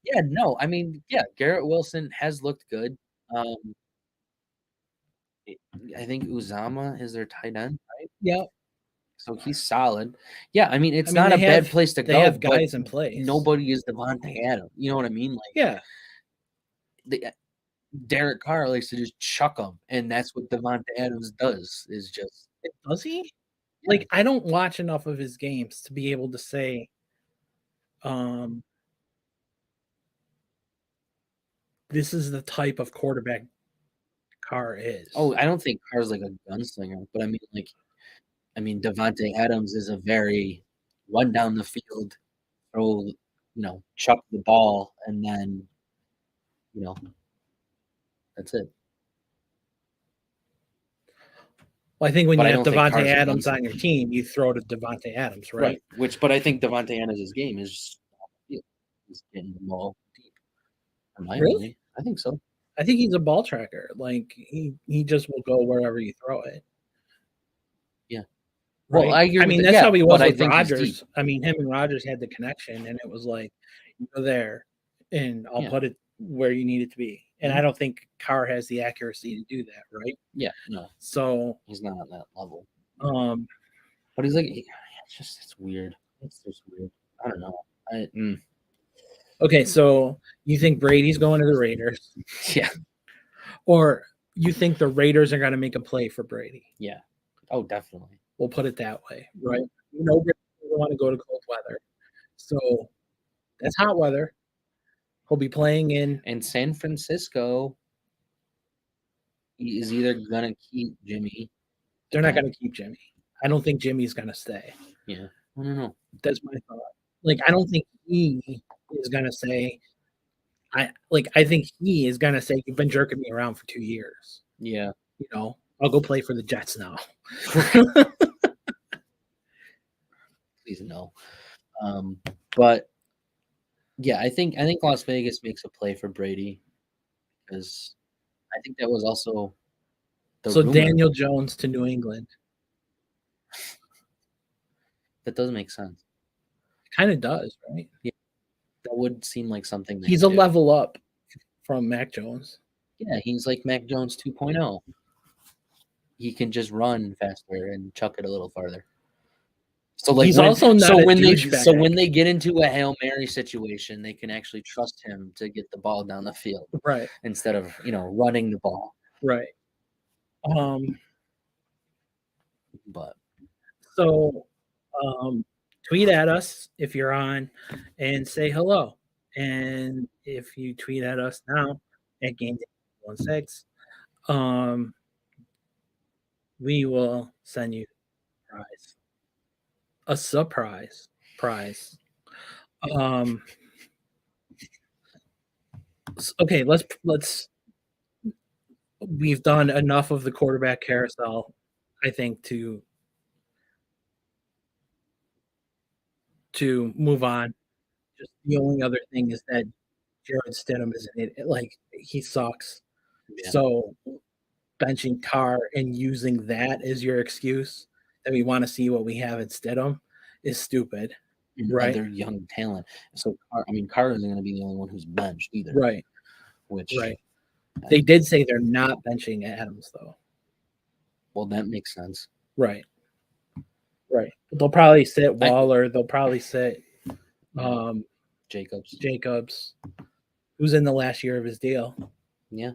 Yeah, no, I mean, yeah, Garrett Wilson has looked good. Um, I think Uzama is their tight end, right? Yeah. So he's solid. Yeah, I mean, I it's mean, not a bad place to they go, have but guys in place. nobody is Devontae Adams. You know what I mean? Like Yeah. the Derek Carr likes to just chuck them, and that's what Devontae Adams does. Is just Does he? yeah. Like, I don't watch enough of his games to be able to say, um, this is the type of quarterback Carr Oh, is. I don't think Carr's like a gunslinger, but I mean, Devontae Adams is a very run down the field, throw, chuck the ball, and then, you know, that's it. Well, I think when But you I have don't think Devontae Carr's a Adams on your gunslinger. team, you throw to Devontae Adams, right? Right. But I think Devontae Adams' game is just off the field. He's getting the ball deep. in my Really? opinion. I think so. I think he's a ball tracker. Like he just will go wherever you throw it. Yeah. Right? Well, I agree I with mean, that. that's Yeah, how he but was I with think he's deep. Rodgers. I mean, him and Rodgers had the connection, and it was like, you go there, and I'll Yeah. put it where you need it to be. And I don't think Carr has the accuracy to do that, right? Yeah, no, So, he's not on that level. um, But he's like, it's weird. It's just weird. I don't know. okay, so you think Brady's going to the Raiders, Yeah, or you think the Raiders are going to make a play for Brady? yeah. Oh, definitely. We'll put it that way, right? You know, Brady doesn't want to go to cold weather, so that's hot weather. He'll be playing in. And San Francisco, he is either gonna keep Jimmy. They're not going to keep Jimmy. I don't think Jimmy's going to stay. Yeah, I don't know. That's my thought. Like, I don't think he is going to say. I think he is going to say, "You've been jerking me around for 2 years." Yeah, You know, I'll go play for the Jets now. please no. But yeah, I think Las Vegas makes a play for Brady because I think that was also the So rumor. Daniel Jones to New England. That doesn't make sense. Kind of does, right? Yeah, that would seem like something. He's a level up from Mac Jones. Yeah, he's like Mac Jones 2.0. He can just run faster and chuck it a little farther. So like He's also not a when douchebag. they get into a Hail Mary situation, they can actually trust him to get the ball down the field, Right, instead of running the ball. right. But So tweet at us if you're on and say hello. And if you tweet at us now at Game16, we will send you a surprise prize. Okay, let's we've done enough of the quarterback carousel, I think, to move on. Just the only other thing is that Jared Stidham is he sucks. yeah. So benching Carr and using that as your excuse that we want to see what we have at Stidham is stupid. Right. Other young talent. So Carr isn't going to be the only one who's benched either. Right. Which they did say they're not benching Adams though. Well, that makes sense. Right. They'll probably sit Waller. They'll probably sit Jacobs, who's in the last year of his deal. Yeah.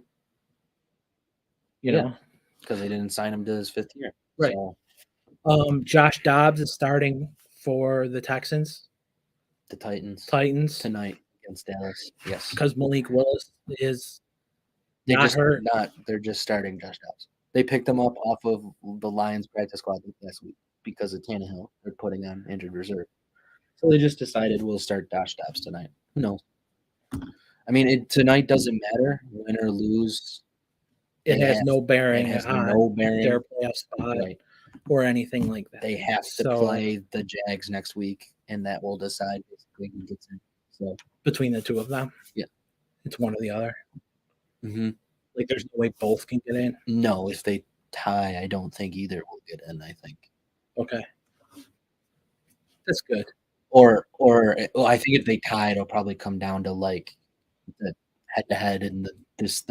You know, because they didn't sign him to his 5th year. Right. So, Josh Dobbs is starting for the Texans. The Titans tonight against Dallas. Yes. Because Malik Willis is hurt. They're just starting Josh Dobbs. They picked him up off of the Lions practice squad last week because of Tannehill. They're putting on injured reserve. So they just decided we'll start Josh Dobbs tonight. Who knows? I mean, tonight doesn't matter, win or lose. It has no bearing on their playoff spot or anything like that. They have to play the Jags next week, and that will decide basically who gets in. So between the two of them, yeah, it's one or the other. Mm-hmm. Like there's no way both can get in. No, if they tie, I don't think either will get in. I think. Okay, that's good. Or I think if they tie, it'll probably come down to like the head-to-head and this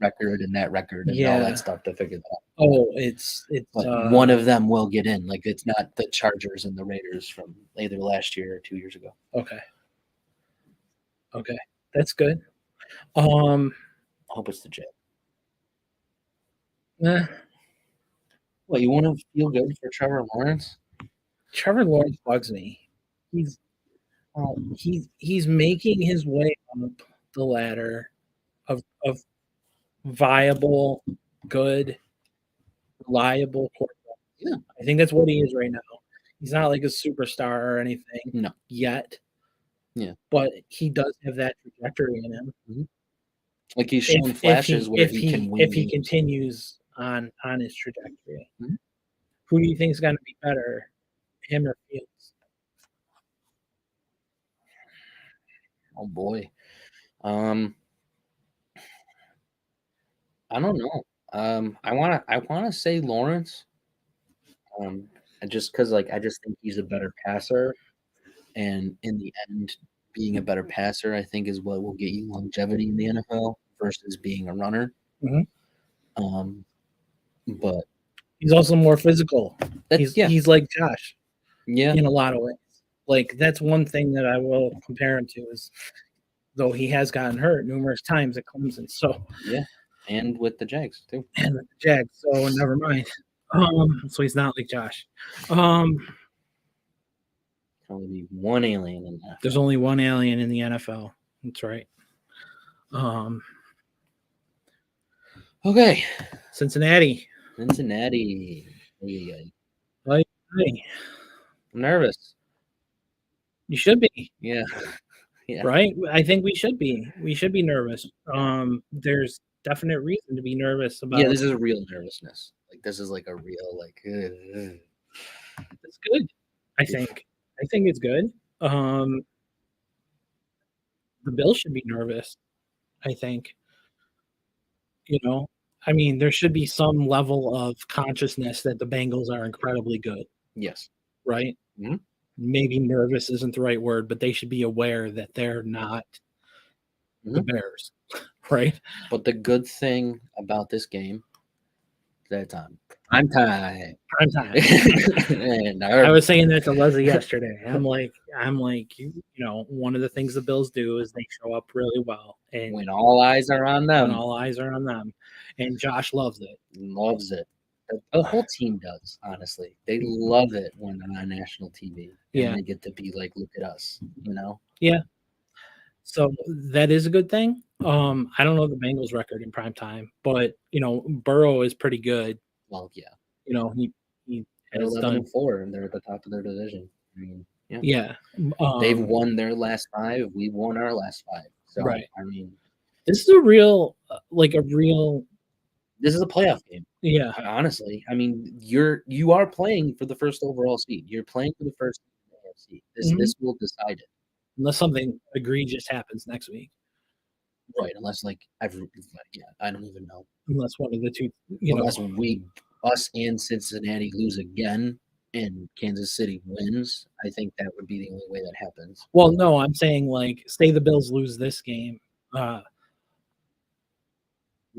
record and that record and all that stuff to figure that out. Oh, it's but one of them will get in. Like it's not the Chargers and the Raiders from either last year or 2 years ago. Okay, that's good. I hope it's the Jets. What, you want to feel good for Trevor Lawrence? Trevor Lawrence bugs me. He's making his way up the ladder of viable, good, reliable quarterback. Yeah, I think that's what he is right now. He's not like a superstar or anything yet. Yeah, but he does have that trajectory in him. Mm-hmm. Like he's shown flashes where he can win. If he continues on his trajectory, who do you think is going to be better, him or Fields? Oh boy, I don't know. I wanna say Lawrence. Um, and just because I just think he's a better passer, and in the end, being a better passer, I think, is what will get you longevity in the NFL versus being a runner. Mhm. Um, but He's also more physical. yeah, He's like Josh yeah, in a lot of ways. Like that's one thing that I will compare him to is though he has gotten hurt numerous times at Clemson. So yeah, and with the Jags too. and the Jags. So never mind. So he's not like Josh. Can only be one alien in that. There's only one alien in the NFL. That's right. Okay, Cincinnati. Cincinnati. Ay. Hey, I'm nervous. you should be. Yeah, yeah, Right? I think we should be. We should be nervous. There's definite reason to be nervous yeah. about. This is real nervousness. Like this is like a real It's good. I think. I think it's good. The Bills should be nervous. I think. You know, I mean, there should be some level of consciousness that the Bengals are incredibly good, yes. right? Mhm. Maybe nervous isn't the right word, but they should be aware that they're not the Mhm. Bears, right? But the good thing about this game that time. Prime time. Prime time. And I was saying that to Leslie yesterday. I'm like, one of the things the Bills do is they show up really well, and when all eyes are on when them, all eyes are on them, and Josh loves it. loves it. The whole team does, honestly. They love it when they're on national TV and Yeah. they get to be like, look at us, you know? Yeah. So that is a good thing. I don't know the Bengals record in prime time, but Burrow is pretty good. Well, yeah. He They're has 11-4 and they're at the top of their division. I mean, yeah. Yeah. They've won their last 5. We've won our last 5. So, Right. I mean, this is a real this is a playoff game. Yeah. Honestly, I mean, you are playing for the first overall seed. You're playing for the first seed. This will decide it. Unless something egregious happens next week. Right, unless I don't even know. Unless one of the two, Unless us and Cincinnati lose again and Kansas City wins, I think that would be the only way that happens. Well, no, I'm saying say the Bills lose this game.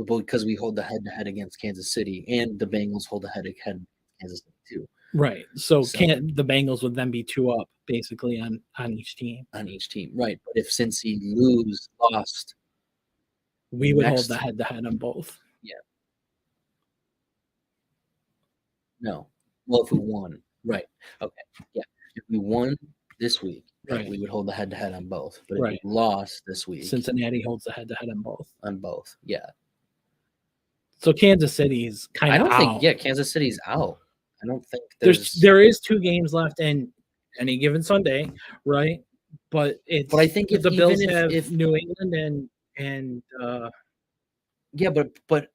Because we hold the head-to-head against Kansas City, and the Bengals hold the head-to-head against Kansas City too. Right. So the Bengals would then be 2 up basically on each team. On each team, right? But if Cincy lost, we would hold the head-to-head on both. Yeah. No. Well, if we won, right? Okay. Yeah. If we won this week, right, we would hold the head-to-head on both. But if we lost this week, Cincinnati holds the head-to-head on both. On both, yeah. So Kansas City's kind of out. I don't think, Kansas City's out. I don't think there is 2 games left in any given Sunday, right? But I think if the Bills have New England and yeah, but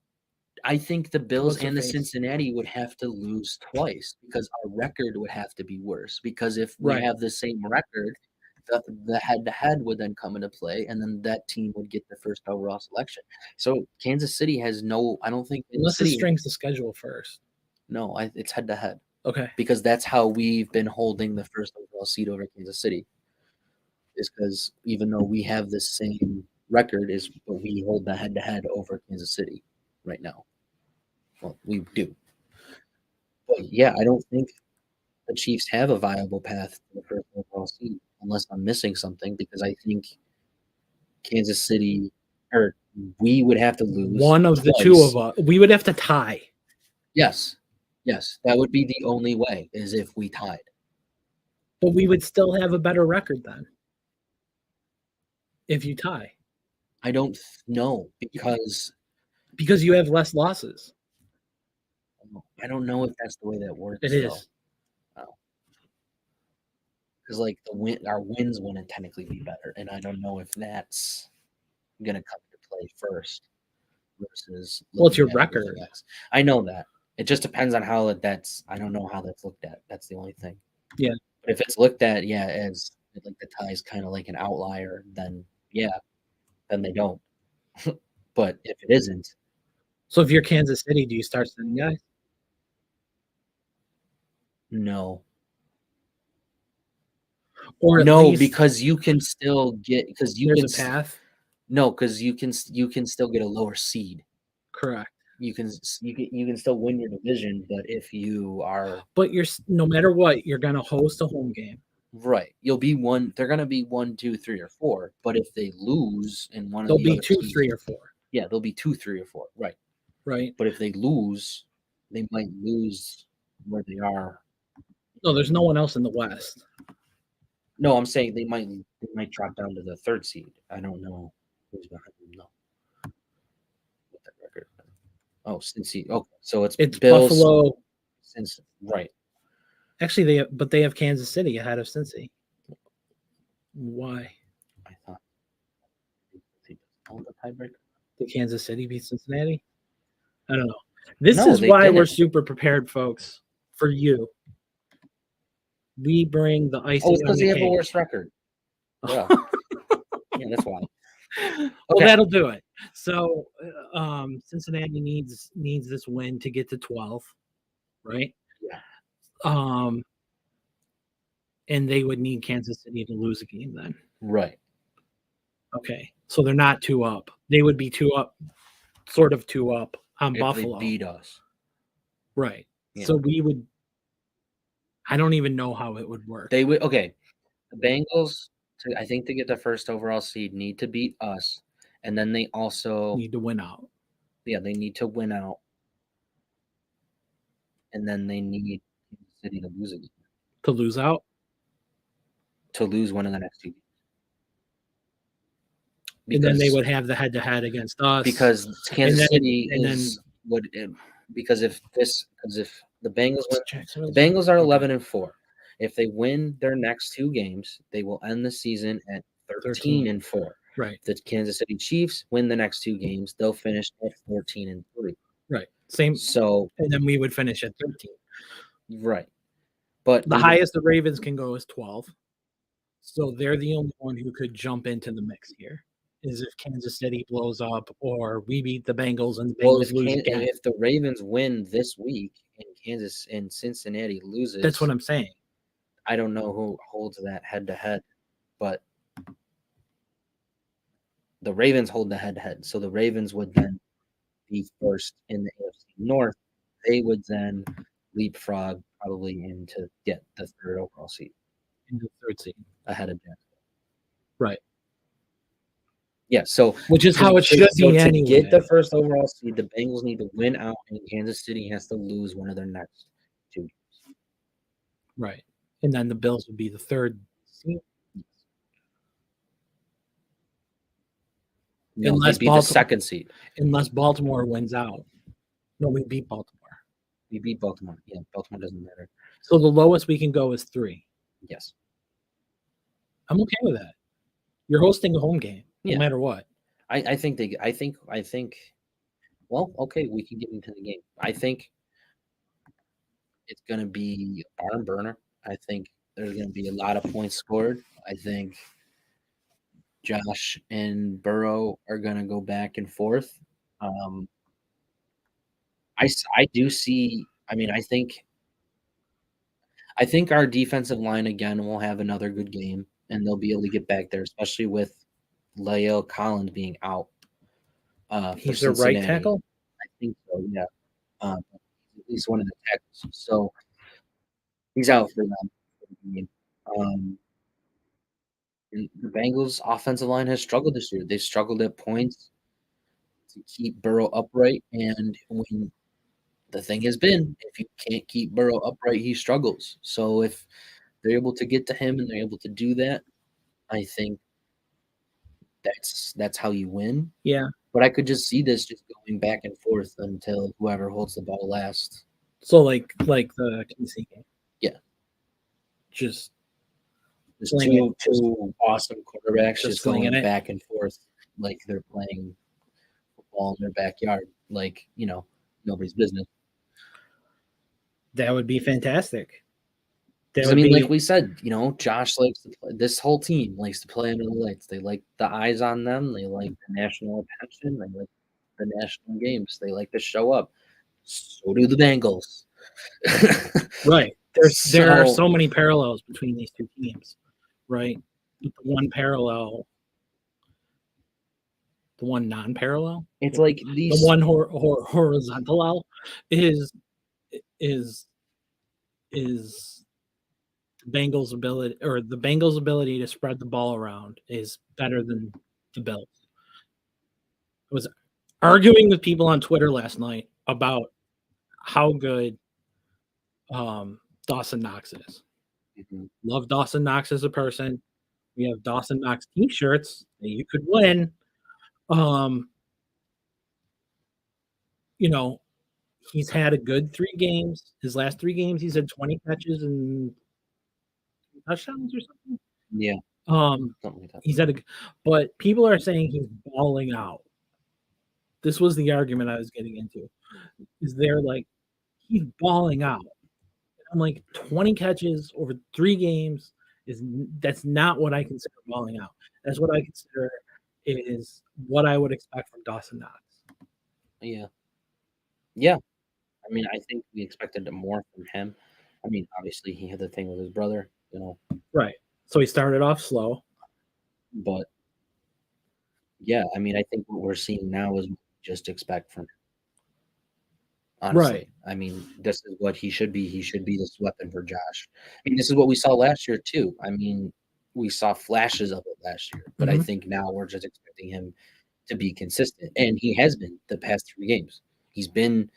I think the Bills and the Cincinnati would have to lose twice because our record would have to be worse. Because if we have the same record, the head-to-head would then come into play, and then that team would get the first overall selection. So Kansas City has no. I don't think unless it strings the schedule first. No, it's head-to-head. Okay, because that's how we've been holding the first overall seed over Kansas City. Is because even though we have the same record, but we hold the head-to-head over Kansas City right now. Well, we do. But yeah, I don't think the Chiefs have a viable path to the first overall seed unless I'm missing something because I think Kansas City or we would have to lose one of the 2 of us. We would have to tie. Yes, that would be the only way is if we tied. But we would still have a better record then. If you tie. I don't know because you have less losses. I don't know if that's the way that works. It is. Because our wins wouldn't technically be better, and I don't know if that's going to come into play first versus. Well, it's your record. I know that. It just depends on how that's. I don't know how that's looked at. That's the only thing. Yeah. But if it's looked at, as the tie is kind of like an outlier, then then they don't. But if it isn't, So if you're Kansas City, do you start sending guys? No. Or at No, least because you can still get there's a path? because you can still get a lower seed. Correct. You can still win your division, but if you are But no matter what, you're going to host a home game. right, you'll be one. They're gonna be 1, 2, 3, or 4. But if they lose in one of They'll the be other 2, seeds, 3, or 4. yeah, they'll be 2, 3, or 4. Right. Right. But if they lose, they might lose where they are. No, there's no one else in the West. No, I'm saying they might drop down to the 3rd seed. I don't know who's behind them. No. What that record? Oh, Cincy. Okay, so it's Bills, Buffalo. Since right. Actually, they have Kansas City ahead of Cincy. Why? I thought the tiebreaker. Did Kansas City beat Cincinnati? I don't know. This No, is they why we're didn't. super prepared, folks. For you, we bring the icing. Oh, it's because on they the have a cake. worse record. Yeah, yeah, that's why. Well, Okay. that'll do it. So, Cincinnati needs this win to get to 12, right? Yeah. And they would need Kansas City to lose a game then. Right. Okay, so they're not 2 up. They would be 2 up, sort of 2 up on If Buffalo. they beat us. Right. Yeah. So we would. I don't even know how it would work. They would. Okay. The Bengals, I think, to get the first overall seed, need to beat us, and then they also need to win out. Yeah, they need to win out, and then they need Kansas City to lose again. To lose out? To lose one of the next 2 games. And then they would have the head-to-head against us. Because Kansas City because if the Bengals win, the Bengals are 11-4. If they win their next 2 games, they will end the season at 13-4. Right. If the Kansas City Chiefs win the next 2 games, they'll finish at 14-3. Right. Same. So, and then we would finish at 13. Right. But the highest the Ravens can go is 12. So they're the only one who could jump into the mix here. Is if Kansas City blows up or we beat the Bengals and the Bengals lose again. If the Ravens win this week and Cincinnati loses, that's what I'm saying. I don't know who holds that head-to-head, but the Ravens hold the head-to-head. So the Ravens would then be first in the AFC North. They would then leapfrog probably into get the 3rd overall seed. Into the 3rd seed. Ahead of Jacksonville. Right. Yeah, so which is how it should be anyway. To get the 1st overall seed, the Bengals need to win out, and Kansas City has to lose one of their next 2 games. Right. And then the Bills would be the 3rd seed. No, unless be the 2nd seed. Unless Baltimore wins out. No, we beat Baltimore. We beat Baltimore. Yeah, Baltimore doesn't matter. So the lowest we can go is 3. Yes. I'm okay with that. You're hosting a home game, no matter what. I think well, okay, we can get into the game. I think it's gonna be a barn burner. I think there's gonna be a lot of points scored. I think Josh and Burrow are gonna go back and forth. I do see. I mean, I think our defensive line again will have another good game, and they'll be able to get back there, especially with La'el Collins being out. He's their right tackle? I think so, yeah. At least one of the tackles. So he's out for them. And the Bengals' offensive line has struggled this year. They've struggled at points to keep Burrow upright, and when the thing has been, if you can't keep Burrow upright, he struggles. So if they're able to get to him and they're able to do that, I think that's how you win. Yeah. But I could just see this just going back and forth until whoever holds the ball last. So like the KC game. Yeah. Just two awesome quarterbacks just going back and forth like they're playing football in their backyard, like, nobody's business. That would be fantastic. Like we said, Josh likes to play. This whole team likes to play under the lights. They like the eyes on them. They like the national attention. They like the national games. They like to show up. So do the Bengals. Right. There are So so many parallels between these two teams, right? But the one parallel, the one non-parallel, it's like the these. one horizontal is is is the Bengals' ability to spread the ball around is better than the Bills. I was arguing with people on Twitter last night about how good Dawson Knox is. Mhm. Love Dawson Knox as a person. We have Dawson Knox t-shirts that you could win. Um, you know, he's had a good 3 games. His last 3 games, he's had 20 catches and touchdowns or something. Yeah, Um, something like that. he's had a, but people are saying he's balling out. This was the argument I was getting into. Is they're like, he's balling out. I'm like, 20 catches over 3 games that's not what I consider balling out. That's what I consider is what I would expect from Dawson Knox. Yeah, yeah. I mean, I think we expected more from him. I mean, obviously, he had the thing with his brother, Right. So he started off slow. but yeah, I mean, I think what we're seeing now is what we just expect from him. Honestly, Right. I mean, this is what he should be. He should be this weapon for Josh. I mean, this is what we saw last year too. I mean, we saw flashes of it last year, but I Mhm. think now we're just expecting him to be consistent, and he has been the past 3 games. He's been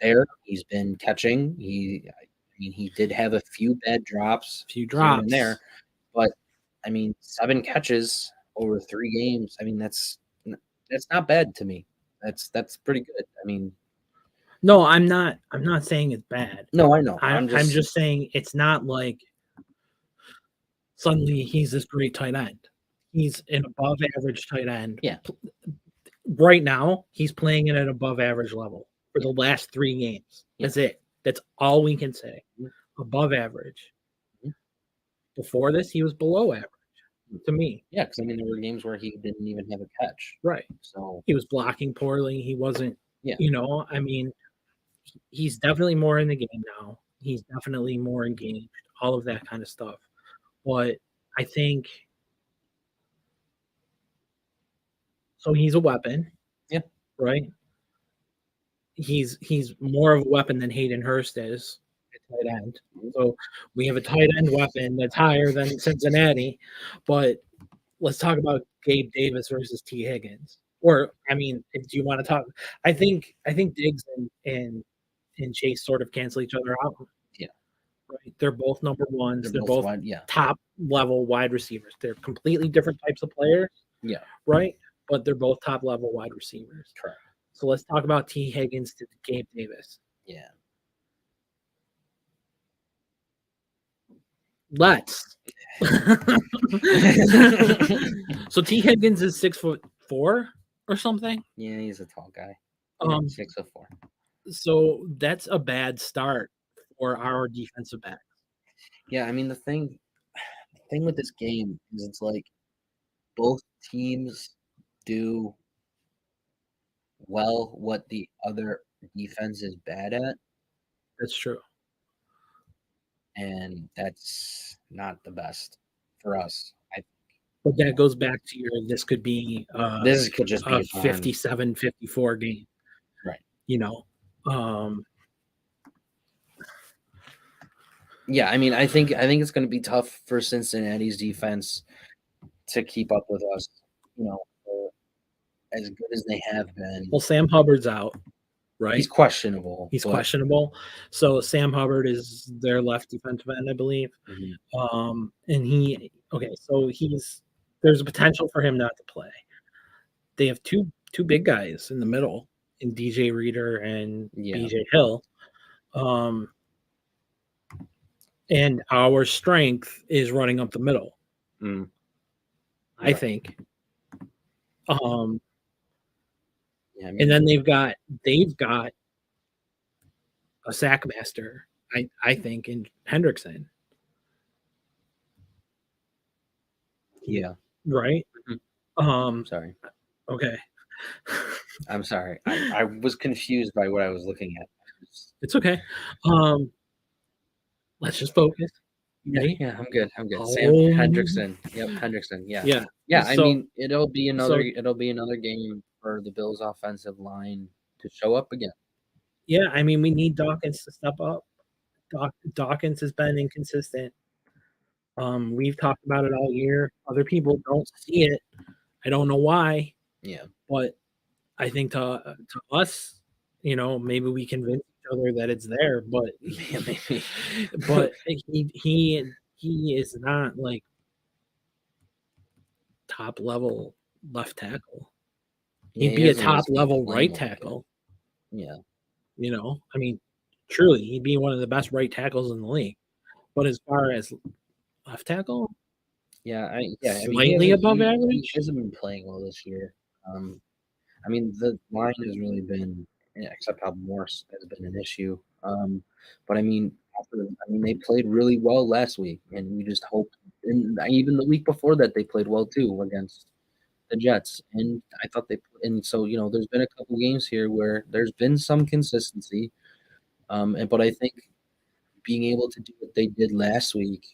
there. He's been catching. I mean, he did have a few bad drops Few here and drops. there, but I mean, 7 catches over 3 games. I mean, that's not bad to me. That's pretty good. I mean, No, I'm not saying it's bad. no, I know. I'm just saying it's not like suddenly he's this great tight end. He's an above average tight end. Yeah. Right now, he's playing at an above average level for the last 3 games. Yeah. That's it. That's all we can say. Mhm. Above average. Mhm. Before this, he was below average to me. Yeah, because I mean, there were games where he didn't even have a catch. Right. So He was blocking poorly. He wasn't, yeah, I mean, he's definitely more in the game now. He's definitely more engaged, all of that kind of stuff. But I think so he's a weapon. Yeah. Right? He's more of a weapon than Hayden Hurst is at tight end. So we have a tight end weapon that's higher than Cincinnati. But let's talk about Gabe Davis versus T. Higgins. Or I mean, do you want to talk? I think Diggs and Chase sort of cancel each other out. Yeah. Right. They're both number ones. They're both wide. Yeah. top level wide receivers. They're completely different types of players. Yeah. Right. But they're both top level wide receivers. Correct. So let's talk about T. Higgins to Gabe Davis. Yeah. Let's. So T. Higgins is 6'4" or something. Yeah, he's a tall guy. 6'4". So that's a bad start for our defensive back. Yeah, I mean the thing with this game is it's like both teams do well what the other defense is bad at, That's true. and that's not the best for us. But that goes back to this could be This could just be a 57-54 game. Right. Yeah, I mean, I think it's going to be tough for Cincinnati's defense to keep up with us, as good as they have been. Well, Sam Hubbard's out, right? He's questionable. He's questionable. So Sam Hubbard is their left defensive end, I believe. Mhm. And so there's a potential for him not to play. They have two big guys in the middle in DJ Reader and BJ Hill. And our strength is running up the middle. I think. And then they've got a sack master, I think, in Hendrickson. Yeah. Right? Sorry. Okay. I'm sorry. I was confused by what I was looking at. It's okay. Let's just focus. Ready? Yeah, I'm good. I'm good. Sam Oh, Hendrickson. Yep, Hendrickson. Yeah. yeah. Yeah, I So, mean, it'll be another game for the Bills offensive line to show up again. yeah, I mean, we need Dawkins to step up. Dawkins has been inconsistent. We've talked about it all year. Other people don't see it. I don't know why, Yeah. but I think to us, maybe we convince each other that it's there, but Yeah, maybe. he is not like top level left tackle. Yeah, He'd he be a doesn't top always keep level right playing like it. tackle. Yeah. I mean, truly, he'd be one of the best right tackles in the league. But as far as left tackle, I mean, slightly above he average. hasn't been playing well this year. I mean, the line has really been, except how Morse has been an issue. But I mean, they played really well last week, and we just hope. And even the week before that, they played well too against the Jets. And I thought and so there's been a couple games here where there's been some consistency. But I think being able to do what they did last week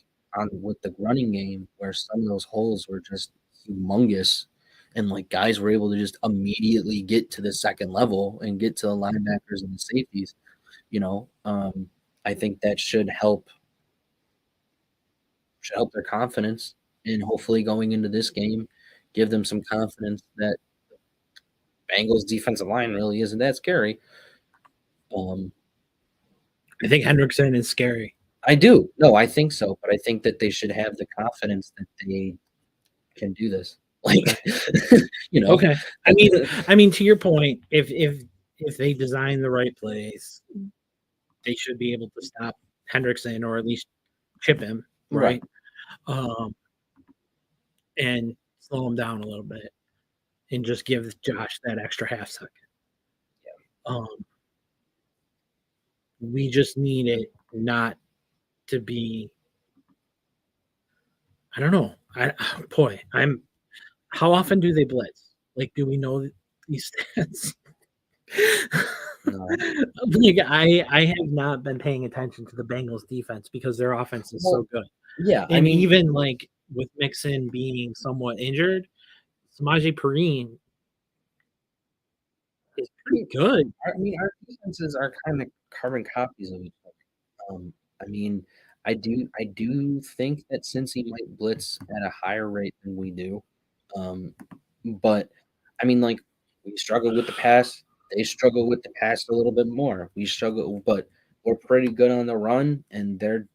with the running game, where some of those holes were just humongous, and like guys were able to just immediately get to the second level and get to the linebackers and the safeties. I think that should help their confidence, and hopefully going into this game, give them some confidence that Bengals defensive line really isn't that scary. I think Hendrickson is scary. I do. No, I think so, but I think that they should have the confidence that they can do this. Like, Okay. I mean, to your point, if they design the right plays, they should be able to stop Hendrickson or at least chip him, right? And slow him down a little bit and just give Josh that extra half second. We just need it not to be. I don't know. How often do they blitz? Like, do we know these stats? No. Like, I have not been paying attention to the Bengals defense because their offense is so good. Yeah, And even like with Mixon being somewhat injured, Samaje Perine is pretty good. I mean, our defenses are kind of carbon copies of each other. I mean, I do think that Cincy might blitz at a higher rate than we do. But I mean, like, we struggle with the pass. They struggle with the pass a little bit more. We struggle, but we're pretty good on the run, and they're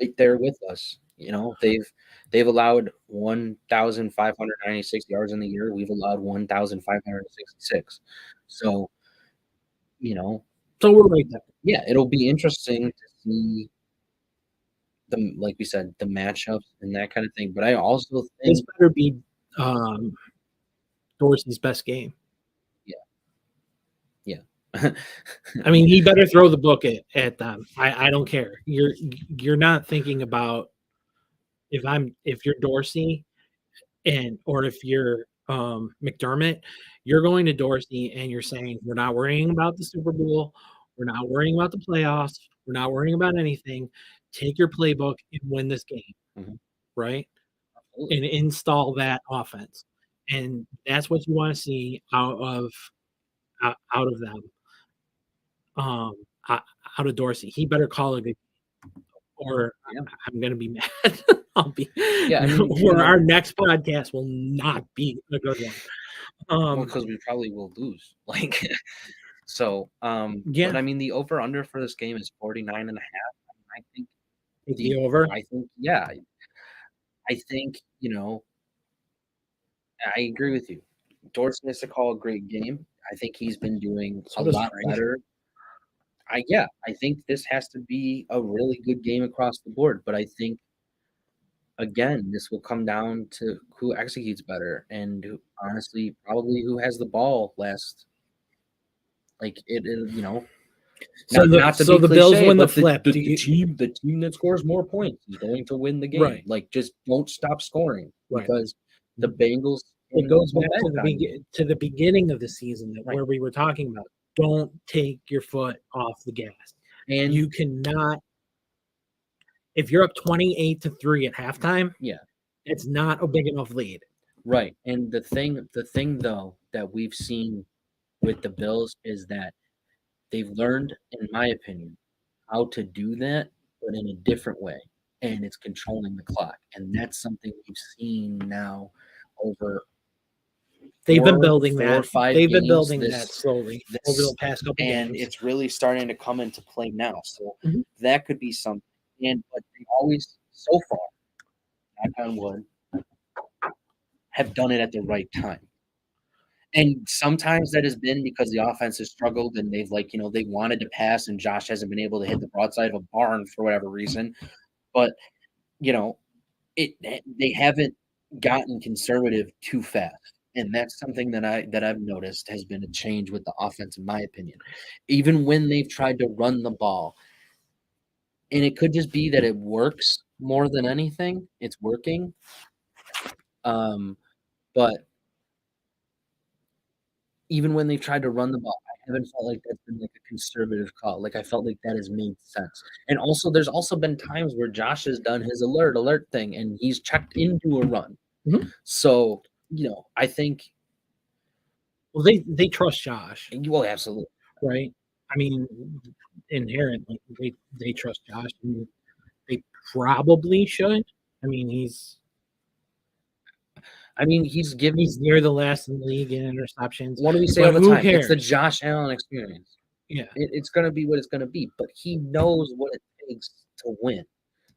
right there with us. They've allowed 1,596 yards in the year. We've allowed 1,566. So, So we're right there. yeah, it'll be interesting to see like we said, the matchups and that kind of thing. But I also think This better be Dorsey's best game. Yeah. I mean, he better throw the book at them. I don't care. You're not thinking about if you're Dorsey or if you're McDermott, you're going to Dorsey and you're saying we're not worrying about the Super Bowl, we're not worrying about the playoffs, we're not worrying about anything. Take your playbook and win this game, right? And install that offense, and that's what you want to see out of them. Out of Dorsey, he better call it, or I'm gonna be mad. I'll be, or our next podcast will not be a good one. Because we probably will lose. Like, so, yeah. But I mean, the over under for this game is 49.5. I think the over. I think, yeah. I think, I agree with you. Dorsey has to call a great game. I think he's been doing a lot better. I think this has to be a really good game across the board. But I think, again, this will come down to who executes better and honestly, probably who has the ball last. Like So the Bills win the flip. The team that scores more points is going to win the game. Right. Like, just don't stop scoring right. because the Bengals It goes go back back on you. to the beginning of the season Right. where we were talking about. Don't take your foot off the gas. And You cannot. If you're up 28-3 at halftime, yeah, it's not a big enough lead. right. And the thing though that we've seen with the Bills is that they've learned, in my opinion, how to do that, but in a different way. And it's controlling the clock. And that's something we've seen now over They've been 4 building 4 or that. 5 They've been games building this that slowly over the past couple and games. it's really starting to come into play now. So Mhm. that could be something. And but they always, so far, knock on wood, have done it at the right time. And sometimes that has been because the offense has struggled and they've they wanted to pass and Josh hasn't been able to hit the broadside of a barn for whatever reason. But you know, they haven't gotten conservative too fast. And that's something that I've noticed has been a change with the offense, in my opinion. Even when they've tried to run the ball, and it could just be that it works more than anything. It's working, but even when they've tried to run the ball, I haven't felt like that's been like a conservative call. Like I felt like that has made sense. And also, there's also been times where Josh has done his alert thing, and he's checked into a run. Mhm. So I think. Well, they trust Josh, Well, absolutely. right? I mean, inherently, they trust Josh, and they probably should. I mean, he's He's near the last in the league in interceptions. what do we say But all the who time? It's the cares? Josh Allen experience. Yeah. It's going to be what it's going to be, but he knows what it takes to win.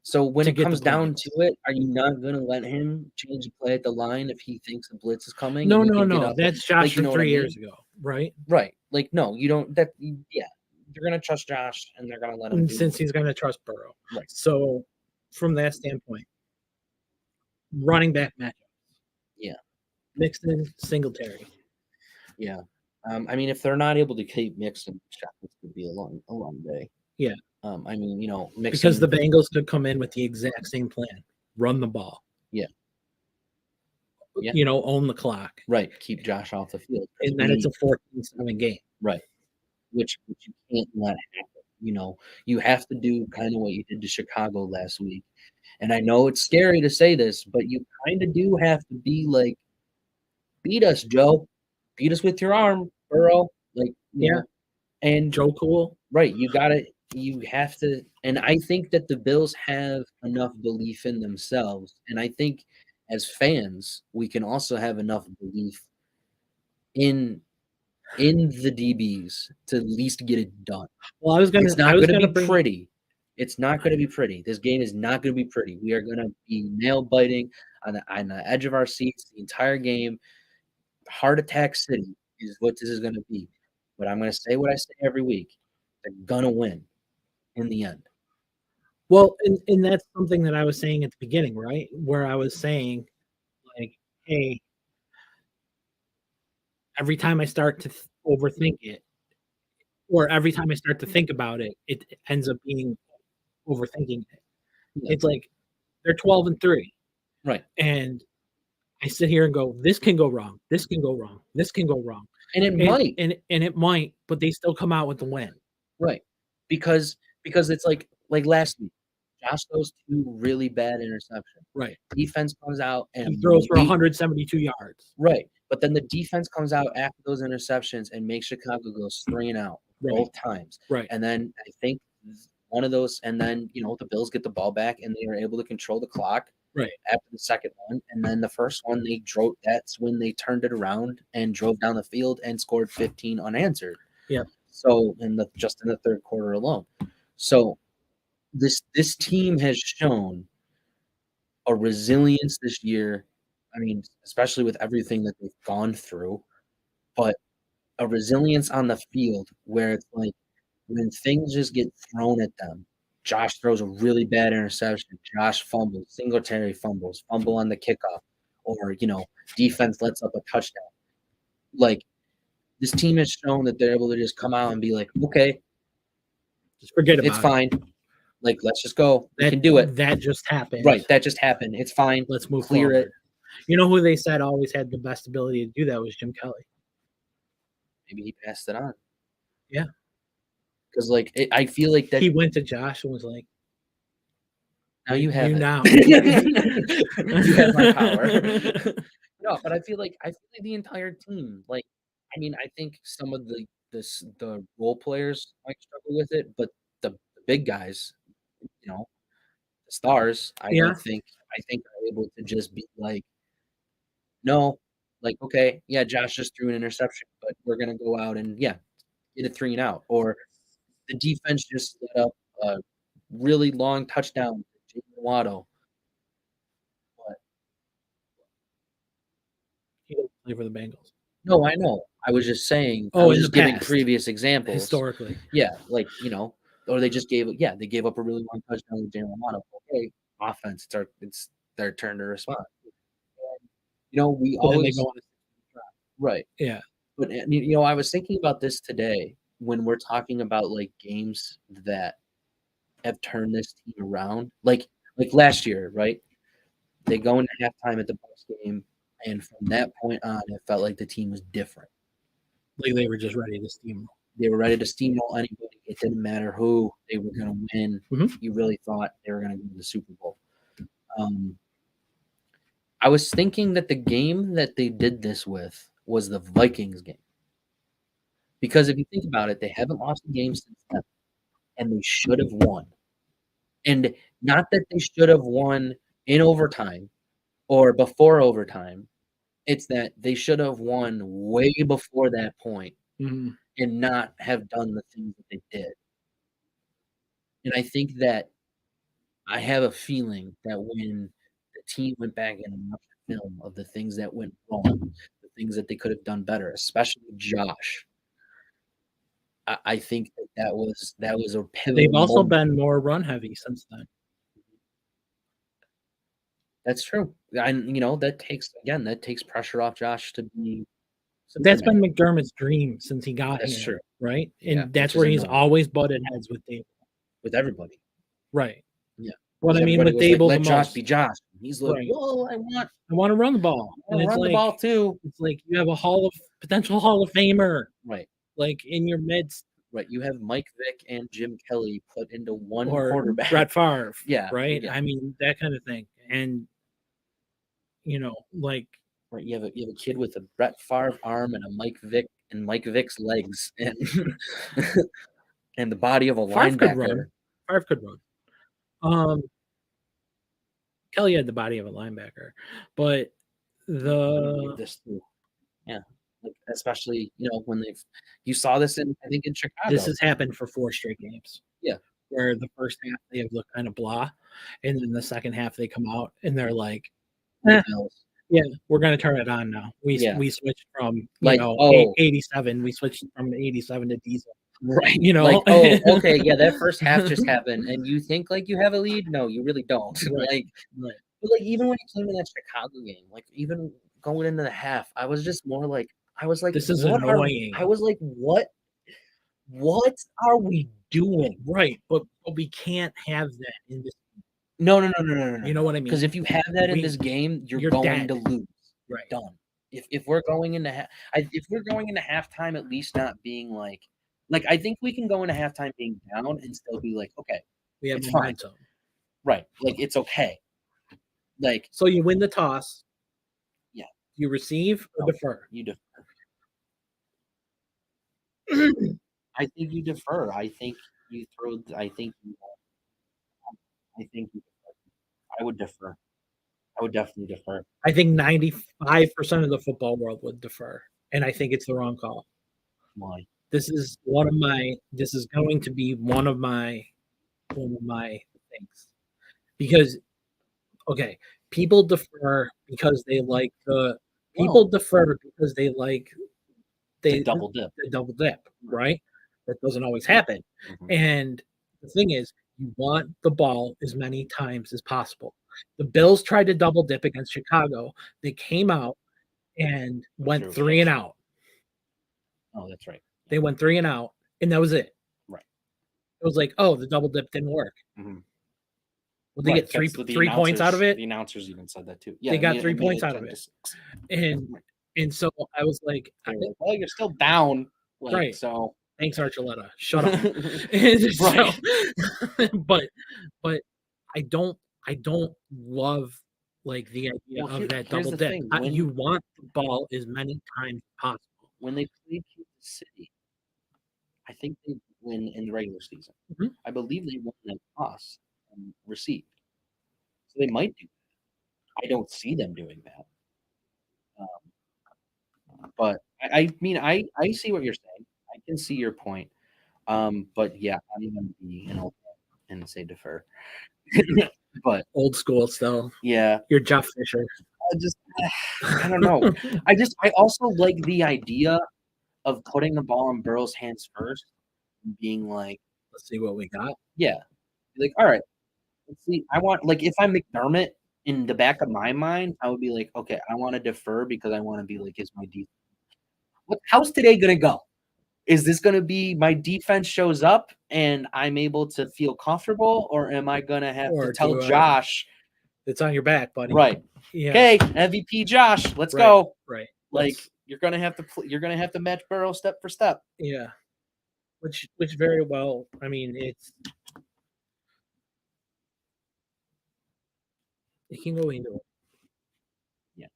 So when To it get the comes down to points. it, are you not going to let him change the play at the line if he thinks a blitz is coming? No, and he no, can get no. up? That's Josh you from know what I 3 mean? years ago, right? Right. Like, no, you don't. Yeah, they're going to trust Josh, and they're going to let him do Since he's going to trust Burrow. Right. So, from that standpoint, running back matchups. Yeah. Mixon, Singletary. Yeah. I mean, if they're not able to keep Mixon, this could be a long day. Yeah. I mean, Mixon, because the Bengals could come in with the exact same plan: run the ball. Yeah. Own the clock. Right. Keep Josh off the field. And then it's a 14-7 game. Right. Which you can't let happen. You have to do kind of what you did to Chicago last week. And I know it's scary to say this, but you kind of do have to be like, beat us, Joe. Beat us with your arm, Burrow. And Joe Cool. Right. You have to. And I think that the Bills have enough belief in themselves. And I think as fans, we can also have enough belief in the DBs to at least get it done. Well, it's not going to be pretty. It's not going to be pretty. This game is not going to be pretty. We are going to be nail biting on the edge of our seats the entire game. Heart attack city is what this is going to be. But I'm going to say what I say every week. They're going to win in the end. Well, and that's something that I was saying at the beginning, right? Where I was saying, like, hey, every time I start to overthink it, or every time I start to think about it, it ends up being overthinking it. Yeah. It's like they're 12-3. Right. And I sit here and go, this can go wrong. This can go wrong. This can go wrong. And it might. And it might, but they still come out with the win. Right. Because it's like last week. Josh throws 2 really bad interceptions. Right. Defense comes out and he throws for 172 yards. Right. But then the defense comes out after those interceptions and makes Chicago go 3 and out both times. Right. And then I think one of those, and then the Bills get the ball back and they are able to control the clock. Right. After the second one. And then the first one that's when they turned it around and drove down the field and scored 15 unanswered. Yeah. So just in the third quarter alone. So this team has shown a resilience this year. I mean, especially with everything that they've gone through, but a resilience on the field where it's like when things just get thrown at them. Josh throws a really bad interception. Josh fumbles. Singletary fumbles. Fumble on the kickoff. Or, defense lets up a touchdown. Like, this team has shown that they're able to just come out and be like, okay. Just forget about it. It's fine. Like, let's just go. We can do it. That just happened. Right. That just happened. It's fine. Let's move Clear forward. it. You know who they said always had the best ability to do that was Jim Kelly. Maybe he passed it on. Yeah. Because like I feel like that He went to Josh and was like, now you have it. now. You have my power. No, but I feel like the entire team, like, I mean, I think some of the role players might struggle with it, but the big guys, you know, the stars, I Yeah. think are able to just be like, no, like, okay, yeah, Josh just threw an interception, but we're gonna go out and get a 3 and out, or the defense just let up a really long touchdown to Jalen Waddle. He doesn't play for the Bengals. No, I know. I was just saying. I Oh, was in just the giving past, previous examples. historically. Yeah, like, or they just gave up a really long touchdown with Jalen Waddle. Okay, offense, it's their turn to respond. And, we But then they always go on a right. Yeah. But I was thinking about this today when we're talking about like games that have turned this team around. Like last year, right? They go into halftime at the Bucs game, and from that point on, it felt like the team was different. Like they were just ready to steamroll. They were ready to steamroll anybody. It didn't matter who they were going to win. Mhm. You really thought they were going to go to the Super Bowl. I was thinking that the game that they did this with was the Vikings game. Because if you think about it, they haven't lost a game since then, and they should have won. And not that they should have won in overtime or before overtime. It's that they should have won way before that point Mhm. and not have done the things that they did. And I think that I have a feeling that when the team went back and watched the film of the things that went wrong, the things that they could have done better, especially Josh, I think that was a pivotal They've also moment. been more run heavy since then. That's true. And that takes pressure off Josh to be. That's been McDermott's dream since he got That's here, true. right? Yeah, And that's which is where he's annoying. always butted heads with Dable. With everybody. Right. Yeah. What I mean Everybody with was like, Dable, let the Josh most. be Josh. He's like, Right. whoa, I want to run the ball. want And to it's run the like ball too. it's like you have a potential Hall of Famer, Right. like in your midst, Right. You have Mike Vick and Jim Kelly put into one or quarterback. Brett Favre. Yeah. Right. Yeah. I mean that kind of thing, and like right. You have a kid with a Brett Favre arm and Mike Vick's legs and and the body of a linebacker. Favre could run. Kelly had the body of a linebacker, but this too. Yeah. Like, especially when you saw this I think in Chicago. This has happened for 4 straight games. Yeah. Where the first half they have looked kind of blah, and then the second half they come out and they're like, yeah, we're gonna turn it on now. We switched from 87. We switched from 87 to diesel. Right. Okay, yeah, that first half just happened, and you think like you have a lead? No, you really don't. Right. But like even when it came to that Chicago game, like even going into the half, I was just more like this is annoying. I was like, what are we doing? Right, but we can't have that in this. No. You know what I mean? Because if you have that in this game, you're going to lose. Right. Done. If we're going into halftime, at least not being like I think we can go into halftime being down and still be like, okay, we have it's momentum. Fine. Right. Like it's okay. Like so you win the toss. Yeah. You receive or defer? You defer. I think you defer. I think you throw. I think you defer. I would defer. I would definitely defer. I think 95% of the football world would defer, and I think it's the wrong call. Why? This is going to be one of my things, because people defer because they like the double dip. The double dip, right? That doesn't always happen. Mm-hmm. And the thing is, you want the ball as many times as possible. The Bills tried to double dip against Chicago. They came out and went 3 and out. Oh, that's right. They went 3 and out, and that was it. Right. It was like, oh, the double dip didn't work. Mm-hmm. Well, they get That's what the 3 points out of announcers- it. The announcers even said that too. Yeah, They got made 3 made points out of 10 it. to 6. And so I was like, They were like, well, you're still down. Like, Right. so. thanks, Archuleta. Shut up. And so- Right. but I don't love like the idea Well, of that here's double the dip. thing, when- You want the ball as many times as possible. When they played Kansas City, I think they win in the regular season. Mhm. I believe they won that toss and received. So they might do that. I don't see them doing that. But I mean, I see what you're saying. I can see your point. But yeah, I'm gonna be an old man and say defer. But Old school still. yeah, You're Jeff Fisher. I don't know. I also like the idea of putting the ball in Burrow's hands first and being like, Let's see what we got. yeah, like, all right, let's see. I want, like, if I'm McDermott, in the back of my mind, I would be like, okay, I want to defer because I want to be like, is my defense. How's today gonna go? Is this gonna be my defense shows up and I'm able to feel comfortable, or am I gonna have to tell Josh, it's on your back, buddy? right? Yeah. Okay, MVP Josh, let's Right. go. Right. Like, you're gonna have to match Burrow step for step. Yeah. Which very well, I mean, it can go into it. Yeah.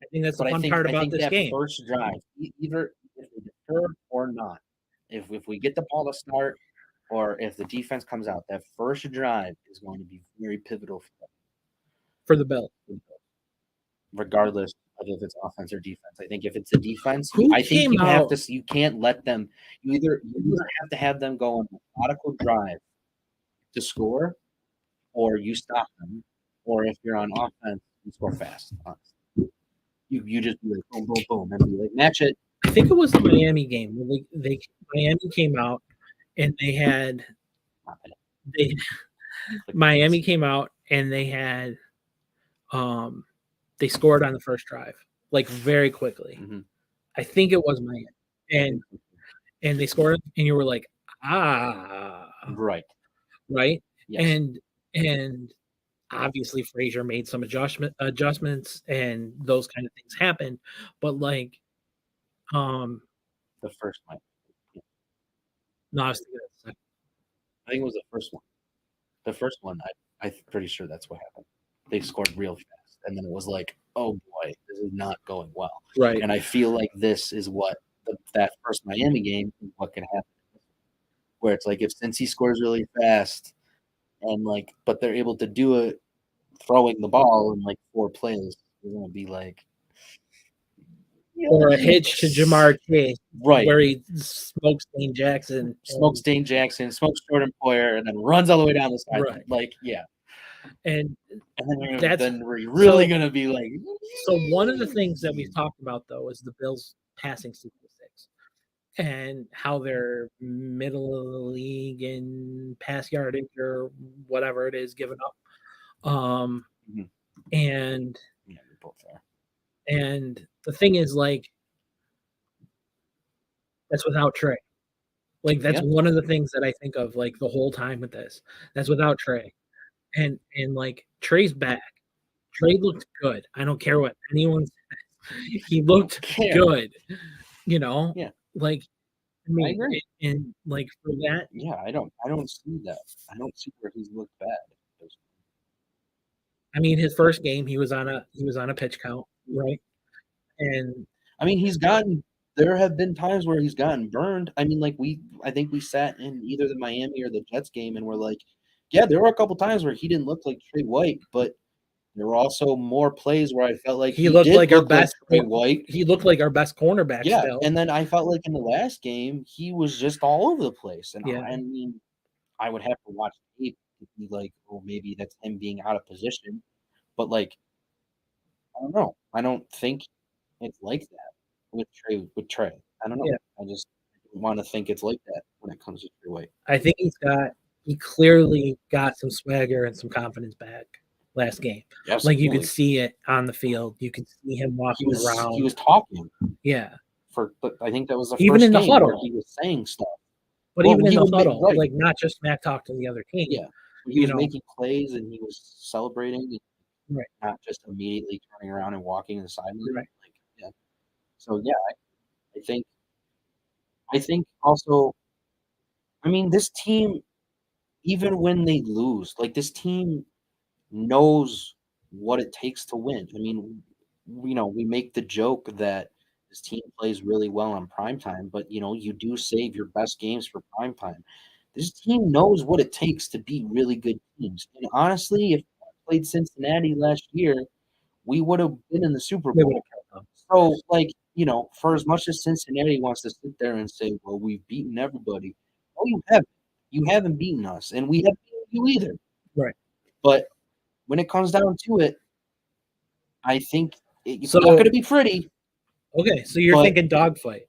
I think that's the fun part about this game. First drive, either if we defer or not, if we get the ball to start, or if the defense comes out, that first drive is going to be very pivotal for the Bills. Regardless of if it's offense or defense. I think if it's a defense, I think you can't let them. You either have to have them go on a methodical drive to score, or you stop them, or if you're on offense, you score fast. Honestly. You just be like boom, boom, boom, and be like match it. I think it was the Miami game. Miami came out and Miami came out and they had they scored on the first drive, like very quickly. Mm-hmm. I think it was Miami, and they scored, and you were like, right, yes. And obviously Frazier made some adjustments, and those kind of things happened, but like, the first one. Yeah. No, I was thinking of the second. I think it was the first one. The first one, I'm pretty sure that's what happened. They scored real fast, and then it was like, oh boy, this is not going well. Right. And I feel like this is what that first Miami game is what can happen. Where it's like if Cincy scores really fast, and like, but they're able to do it throwing the ball in like 4 plays, they're gonna be like, or a hitch to Jamar Chase, right? Where he smokes Dane Jackson, smokes Jordan Poyer, and then runs all the way down the side. Right. Like, yeah. And then we're really gonna be like. So one of the things that we've talked about though is the Bills' passing statistics and how they're middle of the league in pass yardage or whatever it is given up. Mm-hmm. And yeah, they're both there. And the thing is, like, that's without Trey. Like, that's one of the things that I think of, like, the whole time with this. That's without Trey. And like, Trey's back. Trey looked good. I don't care what anyone says. He looked good. You know? Yeah. Like, I mean, I agree. And like, for that. Yeah, I don't see that. I don't see where he's looked bad. I mean, his first game, he was on a pitch count, right? And I mean, there have been times where he's gotten burned. I mean, like I think we sat in either the Miami or the Jets game and we're like, yeah, there were a couple times where he didn't look like Trey White, but there were also more plays where I felt like he looked like our best Trey White. He looked like our best cornerback. Yeah, still. And then I felt like in the last game he was just all over the place. And I mean, I would have to watch tape to be like, oh, maybe that's him being out of position. But like, I don't know. I don't think it's like that with Trey. I don't know. Yeah. I just want to think it's like that when it comes to Trey White. I think he clearly got some swagger and some confidence back last game. Absolutely. Like, you could see it on the field. You could see him walking around. He was talking. Yeah. But I think that was the even first in the game huddle where he was saying stuff. But even in the huddle, like, not just smack talk to the other team. Yeah. he was making plays and he was celebrating, right, not just immediately turning around and walking to the sideline. right. Like, yeah. So yeah, I think also, I mean, this team, even when they lose, like this team knows what it takes to win. I mean, we make the joke that this team plays really well on prime time, but you do save your best games for prime time. This team knows what it takes to beat really good teams. And honestly, if we played Cincinnati last year, we would have been in the Super They would Bowl. have kept up. So, like, for as much as Cincinnati wants to sit there and say, well, we've beaten everybody, no, you haven't. You haven't beaten us, and we haven't beaten you either. Right. But when it comes down to it, I think it's So not going to be pretty. Okay, so you're thinking dogfight.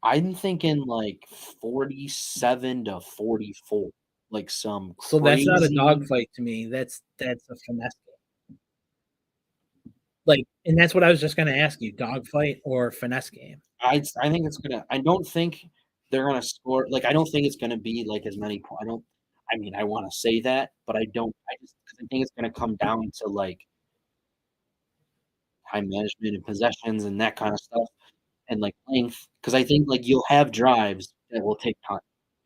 I'm thinking like 47-44, like some crazy. So that's not a dogfight to me. That's a finesse game. Like, and that's what I was just going to ask you: dogfight or finesse game. I think it's gonna. I don't think they're gonna score. Like, I don't think it's gonna be like as many. I mean, I want to say that, but I don't. I think it's gonna come down to like time management and possessions and that kind of stuff, and like length. Because I think like you'll have drives that will take time.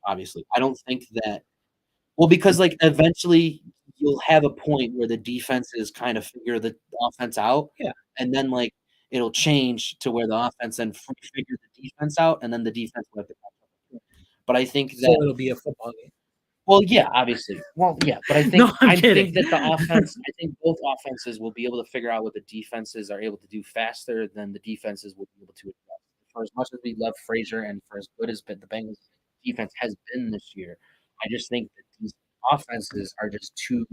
Obviously, I don't think that. Well, because like eventually you'll have a point where the defenses kind of figure the offense out, Yeah. and then like it'll change to where the offense then figure the defense out, and then the defense will have to catch up. But I think that So it'll be a football game. Well, yeah, obviously. Well, yeah, but I think No, I'm I kidding. think that the offense. I think both offenses will be able to figure out what the defenses are able to do faster than the defenses will be able to adjust. For as much as we love Frazier and for as good as the Bengals defense has been this year, I just think that these offenses are just too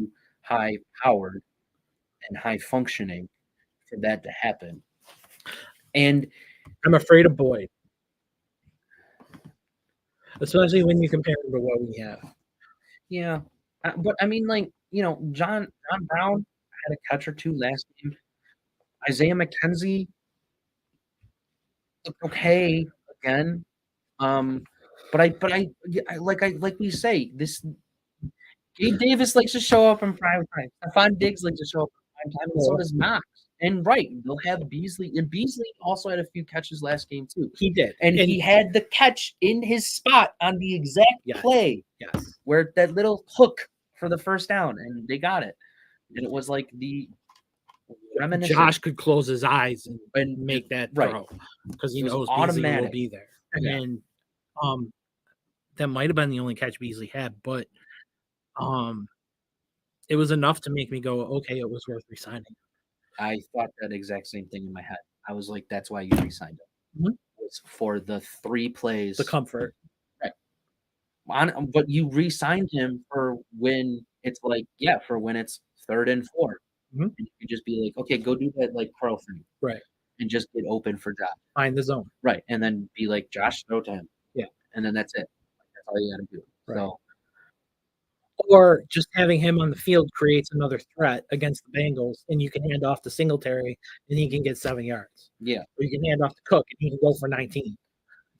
high powered and high functioning for that to happen. And I'm afraid of Boyd, especially when you compare him to what we have. yeah, but I mean, like John Brown had a catch or two last game. Isaiah McKenzie looked okay again. But like we say, this Gabe Davis likes to show up in prime time. Stephon Diggs likes to show up in prime time, and so does Knox. And they'll have Beasley. And Beasley also had a few catches last game too. He did, and he had the catch in his spot on the exact play. Yes, where that little hook for the first down, and they got it. And it was like the Josh could close his eyes and make that right throw because he knows Beasley will be there. Yeah. And that might have been the only catch Beasley had, but it was enough to make me go, okay, it was worth re-signing. I thought that exact same thing in my head. I was like, that's why you re-signed him. Mm-hmm. It's for the 3 plays. The comfort. Right. But you re-signed him for when it's like, for when it's 3rd and 4. Mm-hmm. And you could just be like, okay, go do that like curl thing. Right. And just get open for Josh. Find the zone. Right. And then be like, Josh, throw to him. Yeah. And then that's it. That's all you got to do. Right. So. Or just having him on the field creates another threat against the Bengals, and you can hand off to Singletary, and he can get 7 yards. Yeah. Or you can hand off to Cook, and he can go for 19.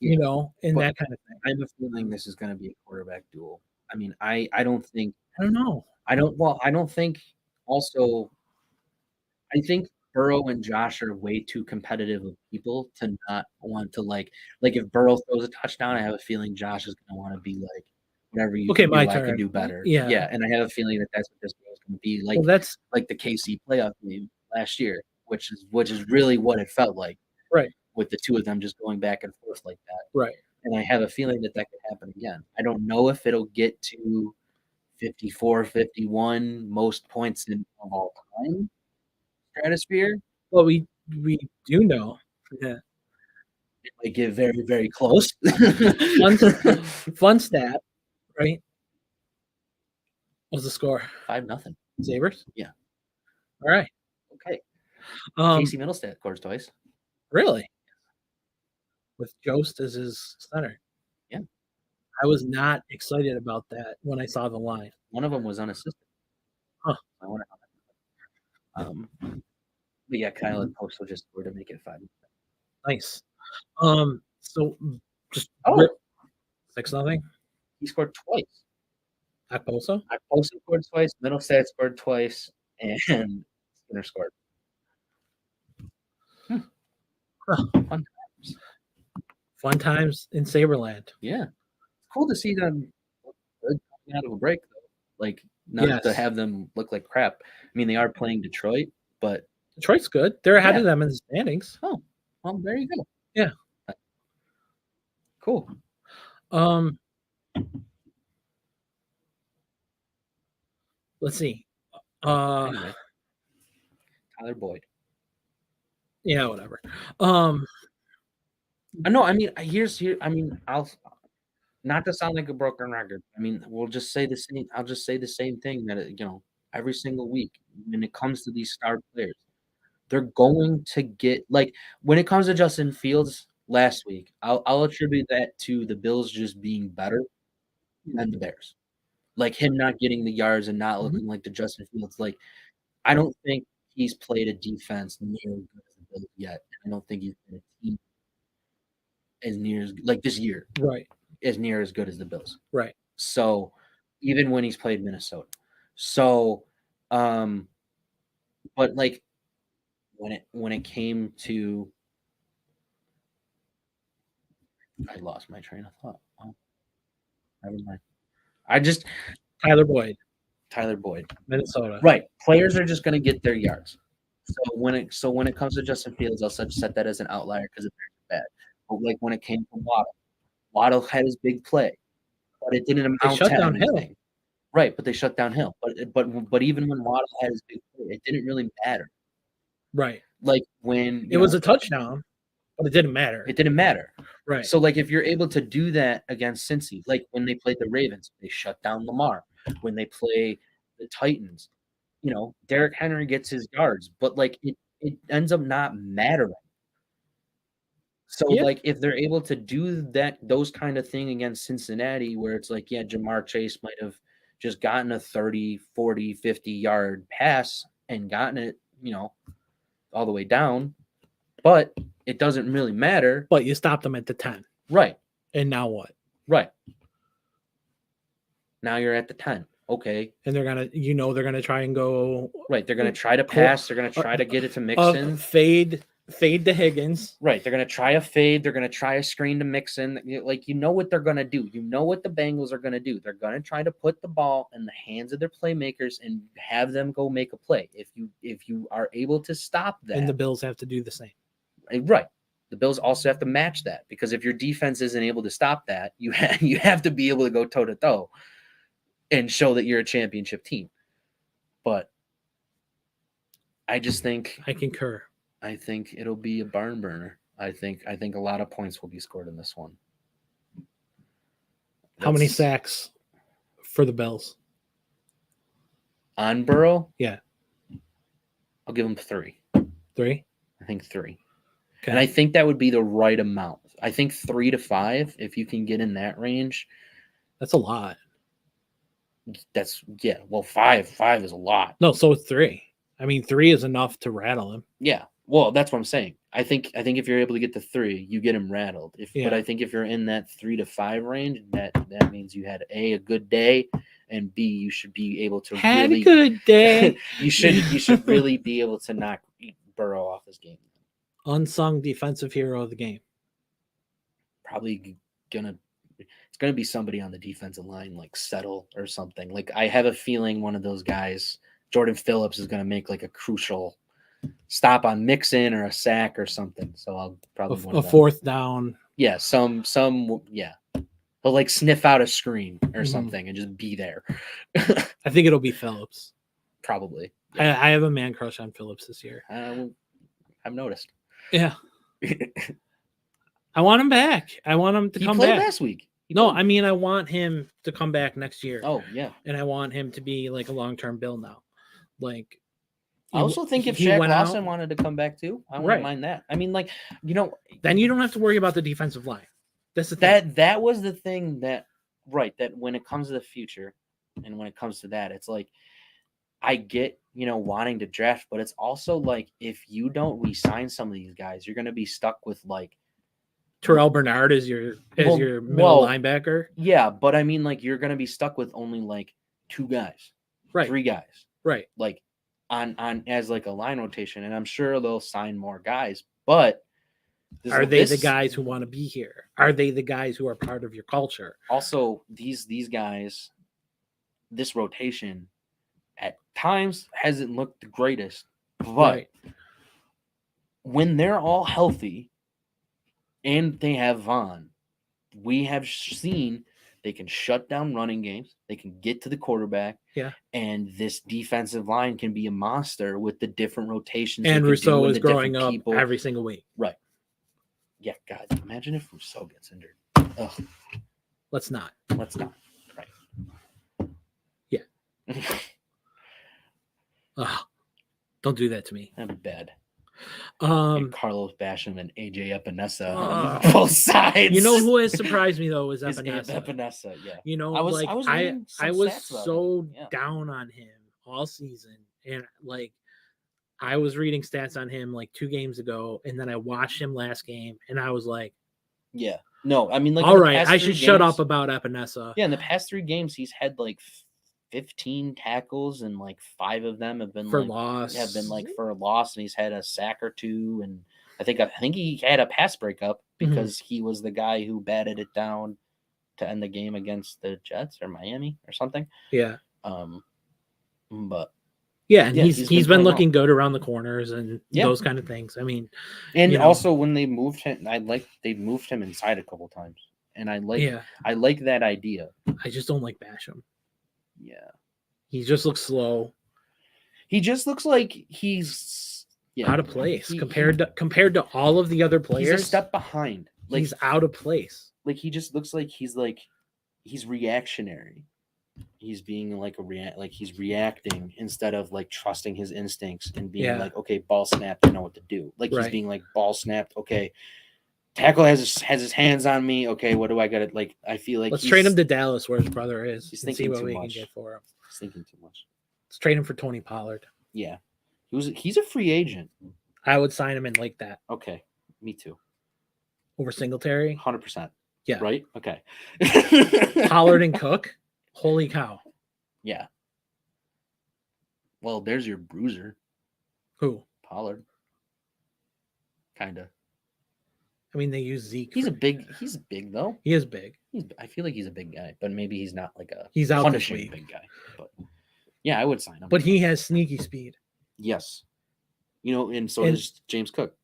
Yeah. That kind of thing. I have a feeling this is going to be a quarterback duel. I mean, I don't think. I don't know. I don't think. Also, I think Burrow and Josh are way too competitive of people to not want to like if Burrow throws a touchdown, I have a feeling Josh is going to want to be like, whatever you okay, do, my I turn. can do better. Yeah, and I have a feeling that that's what this game is going to be like. Well, that's like the KC playoff game last year, which is really what it felt like. Right. With the two of them just going back and forth like that. Right. And I have a feeling that could happen again. I don't know if it'll get to 54, 51, most points of all time stratosphere. Well, we do know. Yeah. It might get very, very close. Fun stat, right? What's the score? 5-0. Sabres? Yeah. All right. Okay. Casey Middlestat scores twice. Really? With Jost as his center. Yeah. I was not excited about that when I saw the line. One of them was unassisted. Huh. I wonder how that but yeah, Kyle and Postal just scored to make it 5. Nice. So just 6-0. He scored twice. Akposo? Akposo scored twice, Middlestad scored twice, and Skinner scored. Huh. Fun. Fun times in Saberland. Yeah. It's cool to see them coming out of a break, though. Like, not to have them look like crap. I mean, they are playing Detroit, but Detroit's good. They're ahead of them in the standings. Oh, well, there you go. Yeah. Cool. Let's see. Anyway. Tyler Boyd. Yeah, whatever. No, I mean, I'll not to sound like a broken record. I mean, we'll just say the same. I'll just say the same thing that every single week when it comes to these star players, they're going to get like when it comes to Justin Fields last week. I'll attribute that to the Bills just being better than the Bears, like him not getting the yards and not looking like the Justin Fields. Like, I don't think he's played a defense near as good as the Bills yet. I don't think he's been a team as near as like this year, right? As near as good as the Bills, right? So even when he's played Minnesota, so but like when it came to, I lost my train of thought. Oh, never mind. Tyler Boyd, Minnesota. Right, players are just going to get their yards. So when it comes to Justin Fields, I'll set that as an outlier because it's bad. But like when it came to Waddle had his big play, but it didn't amount to anything. Right, but they shut down Hill. But even when Waddle had his big play, it didn't really matter. Right. Like when it was a touchdown, but it didn't matter. It didn't matter. Right. So like if you're able to do that against Cincy, like when they played the Ravens, they shut down Lamar. When they play the Titans, Derrick Henry gets his yards, but like it ends up not mattering. So like if they're able to do those kind of thing against Cincinnati, where it's like, yeah, Jamar Chase might have just gotten a 30, 40, 50-yard pass and gotten it, all the way down, but it doesn't really matter. But you stopped them at the 10. Right. And now what? Right. Now you're at the 10. Okay. And they're going to try and go. Right. They're going to try to pass. They're going to try to get it to Mixon. Fade to Higgins. Right. They're going to try a fade. They're going to try a screen to Mixon. Like, what they're going to do. You know what the Bengals are going to do. They're going to try to put the ball in the hands of their playmakers and have them go make a play. If you are able to stop that. And the Bills have to do the same. Right. The Bills also have to match that, because if your defense isn't able to stop that, you have to be able to go toe-to-toe and show that you're a championship team. But I just think I concur. I think it'll be a barn burner. I think a lot of points will be scored in this one. How many sacks for the Bills? On Burrow? Yeah. I'll give them 3. 3? I think 3. Okay. And I think that would be the right amount. I think 3 to 5, if you can get in that range. That's a lot. Well, 5 is a lot. No, so it's 3. I mean, 3 is enough to rattle him. Yeah. Well, that's what I'm saying. I think if you're able to get to 3, you get him rattled. But I think if you're in that 3 to 5 range, that means you had a good day, and B, you should be able to a good day. you should really be able to knock Burrow off this game. Unsung defensive hero of the game. Probably it's gonna be somebody on the defensive line, like Settle or something. Like, I have a feeling one of those guys, Jordan Phillips, is gonna make like a crucial stop on Mixon or a sack or something. So I'll probably a fourth down. Yeah, yeah. He'll like sniff out a screen or something and just be there. I think it'll be Phillips. Probably. Yeah. I have a man crush on Phillips this year. I've noticed. Yeah. I want him back. I want him to come back. He played last week. I mean, I want him to come back next year. Oh, yeah. And I want him to be like a long-term Bill now. Like, I also think if Shaq Lawson wanted to come back too, I wouldn't mind that. I mean, like, then you don't have to worry about the defensive line. That's the thing. That was the thing that when it comes to the future and when it comes to that, it's like, I get, wanting to draft, but it's also like, if you don't re-sign some of these guys, you're going to be stuck with like Terrell Bernard as your middle linebacker. Yeah, but I mean, like, you're going to be stuck with only like 2 guys, Right. 3 guys, Right. like on as like a line rotation, and I'm sure they'll sign more guys. But are they the guys who want to be here? Are they the guys who are part of your culture? Also, these guys, this rotation at times hasn't looked the greatest, but when they're all healthy and they have Vaughn, we have seen they can shut down running games. They can get to the quarterback. Yeah. And this defensive line can be a monster with the different rotations. And Rousseau is growing up every single week. Right. Yeah, God, imagine if Rousseau gets injured. Ugh. Let's not. Right. Yeah. Don't do that to me. That'd be bad. And Carlos Basham and AJ Epinesa on both sides. You know who has surprised me though is Epinesa. Epinesa, yeah. You know, I was so down on him all season, and like I was reading stats on him like 2 games ago, and then I watched him last game, and I was like, yeah, no, I mean, like, all right, I should shut up about Epinesa. Yeah, in the past 3 games, he's had like 15 tackles, and like 5 of them have been for like, loss. Have been like for a loss, and he's had a sack or 2, and I think he had a pass breakup because he was the guy who batted it down to end the game against the Jets or Miami or something. Yeah. But yeah, and he's been looking good around the corners and those kind of things. I mean, and also when they moved him, they moved him inside a couple times, and I like that idea. I just don't like Basham. Yeah. He just looks slow. He just looks like he's out of place compared to all of the other players. He's a step behind. Like, he's out of place. Like, he just looks like he's reactionary. He's being like he's reacting instead of like trusting his instincts and being like, okay, ball snapped, I know what to do. Like, he's being like, ball snapped, okay. Tackle has his hands on me. Okay, what do I got to like? I feel like let's trade him to Dallas, where his brother is. He's thinking see what too we much. Can get for him. He's thinking too much. Let's trade him for Tony Pollard. Yeah, he's a free agent. I would sign him in like that. Okay, me too. Over Singletary, 100%. Yeah. Right. Okay. Pollard and Cook. Holy cow. Yeah. Well, there's your bruiser. Who? Pollard. Kinda. I mean, they use Zeke. He's big though. He is big. I feel like he's a big guy, but maybe he's not like a he's out punishing big guy. But yeah, I would sign him. But he has sneaky speed. Yes. And so does James Cook.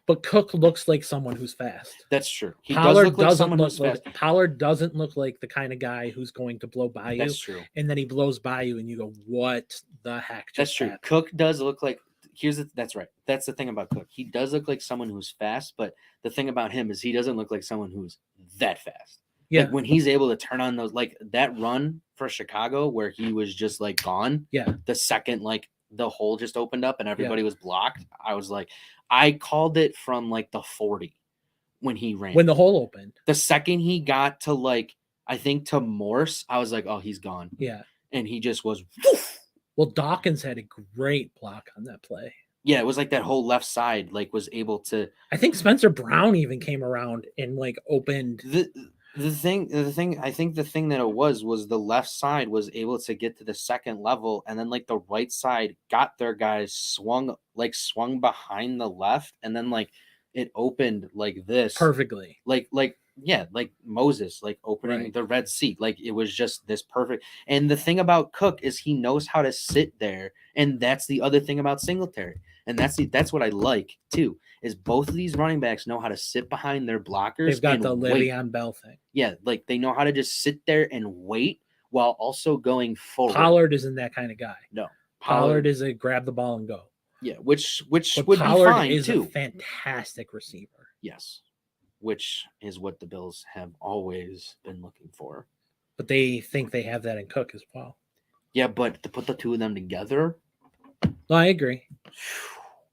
But Cook looks like someone who's fast. That's true. Pollard doesn't look like the kind of guy who's going to blow by you. That's true. And then he blows by you and you go, what the heck? That's true. Happened? Cook does look like that's right. That's the thing about Cook. He does look like someone who's fast, but the thing about him is he doesn't look like someone who's that fast. Yeah. Like when he's able to turn on those, like that run for Chicago where he was just like gone. Yeah. The second like the hole just opened up and everybody was blocked. I was like, I called it from like the 40 when he ran. When the hole opened. The second he got to like, I think to Morse, I was like, oh, he's gone. Yeah. And he just was. Woof. Well, Dawkins had a great block on that play. Yeah, it was like that whole left side, like was able to. I think Spencer Brown even came around and like opened. The thing that it was the left side was able to get to the second level, and then like the right side got their guys swung behind the left, and then like it opened like this perfectly, like Moses like opening the Red Sea, like it was just this perfect. And the thing about Cook is he knows how to sit there, and that's the other thing about Singletary, and that's what I like too. Is both of these running backs know how to sit behind their blockers. They've got the Le'Veon Bell thing. Yeah, like they know how to just sit there and wait while also going forward. Pollard isn't that kind of guy. No. Pollard is a grab the ball and go. Yeah, which but would Pollard be fine is too. A fantastic receiver. Yes. Which is what the Bills have always been looking for. But they think they have that in Cook as well. Yeah, but to put the two of them together. No, I agree.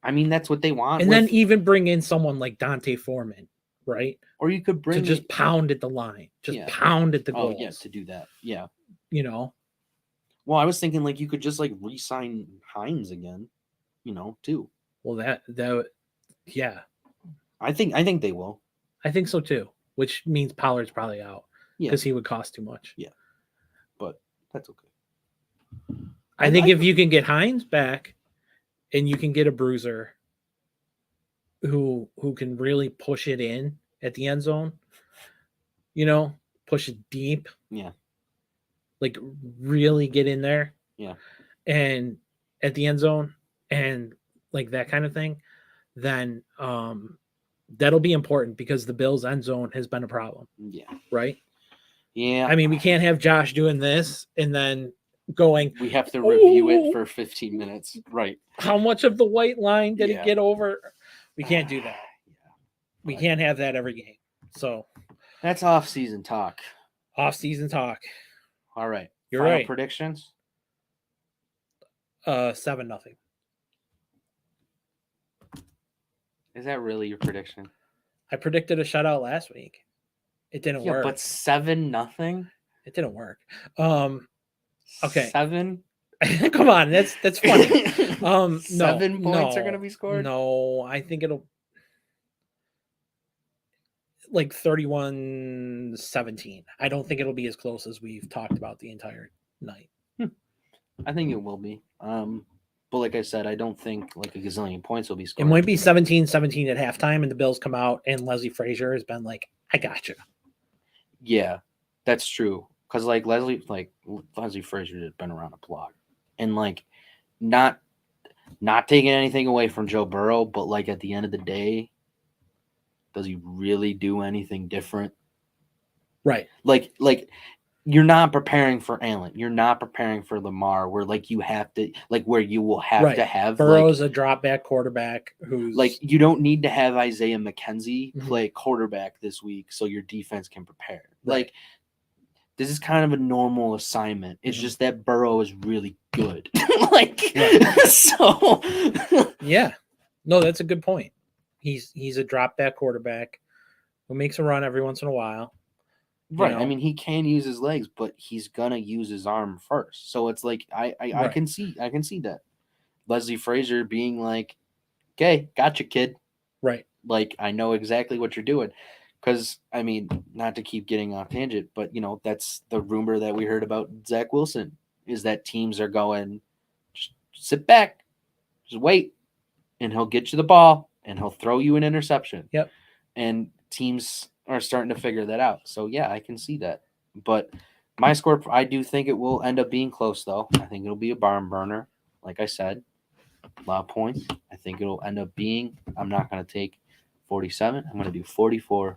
I mean, that's what they want. And then even bring in someone like Dante Foreman, right? Or you could bring to just pound at the line, pound at the goals. Oh, yeah, to do that. Yeah. Well, I was thinking like you could just like re-sign Hines again, too. Well, that yeah. I think they will. I think so too, which means Pollard's probably out because he would cost too much. Yeah. But that's okay. I think if you can get Hines back and you can get a bruiser who can really push it in at the end zone, push it deep. Yeah. Like really get in there. Yeah. And at the end zone and like that kind of thing, then that'll be important because the Bills' end zone has been a problem. Yeah. Right? Yeah. I mean, we can't have Josh doing this and then going. We have to review it for 15 minutes. Right. How much of the white line did he get over? We can't do that. We can't have that every game. So that's off-season talk. Off-season talk. All right. You're Final right. Predictions? 7-0. Is that really your prediction? I predicted a shutout last week. It didn't work. But 7-0? It didn't work. Okay. 7? Come on, that's funny. 7 points are going to be scored? No, I think it'll like 31-17. I don't think it'll be as close as we've talked about the entire night. I think it will be. But like I said, I don't think like a gazillion points will be scored. It might be 17-17 at halftime, and the Bills come out, and Leslie Frazier has been like, "I got you." Yeah, that's true. Because like Leslie Frazier has been around the block, and like not taking anything away from Joe Burrow, but like at the end of the day, does he really do anything different? Right. Like you're not preparing for Allen. You're not preparing for Lamar, where like you have to where you will have to have Burrow's a drop back quarterback who's like you don't need to have Isaiah McKenzie play quarterback this week so your defense can prepare. Right. Like this is kind of a normal assignment. It's just that Burrow is really good. So yeah. No, that's a good point. He's a drop back quarterback who makes a run every once in a while. Right. I mean, he can use his legs, but he's gonna use his arm first. So it's like I can see that. Leslie Frazier being like, "Okay, gotcha, kid." Right. Like I know exactly what you're doing. Because I mean, not to keep getting off tangent, but that's the rumor that we heard about Zach Wilson is that teams are going, just sit back, just wait, and he'll get you the ball and he'll throw you an interception. Yep. And teams are starting to figure that out. So yeah, I can see that. But my score, I do think it will end up being close though. I think it'll be a barn burner. Like I said, a lot of points. I think it'll end up being, I'm not going to take 47. I'm going to do 44-41.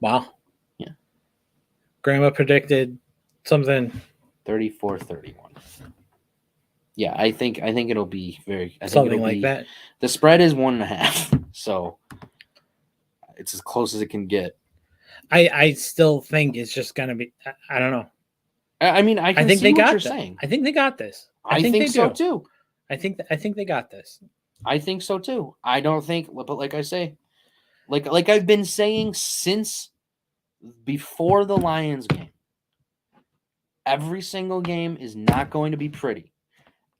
Wow. Yeah. Grandma predicted something 34-31. Yeah, I think it'll be something like that. The spread is 1.5, so it's as close as it can get. I still think it's just gonna be. I don't know. I mean, I think they got what you're this. saying. I think they got this. I think so too. I think they got this. I think so too. I don't think, but like I say, like I've been saying since before the Lions game, every single game is not going to be pretty.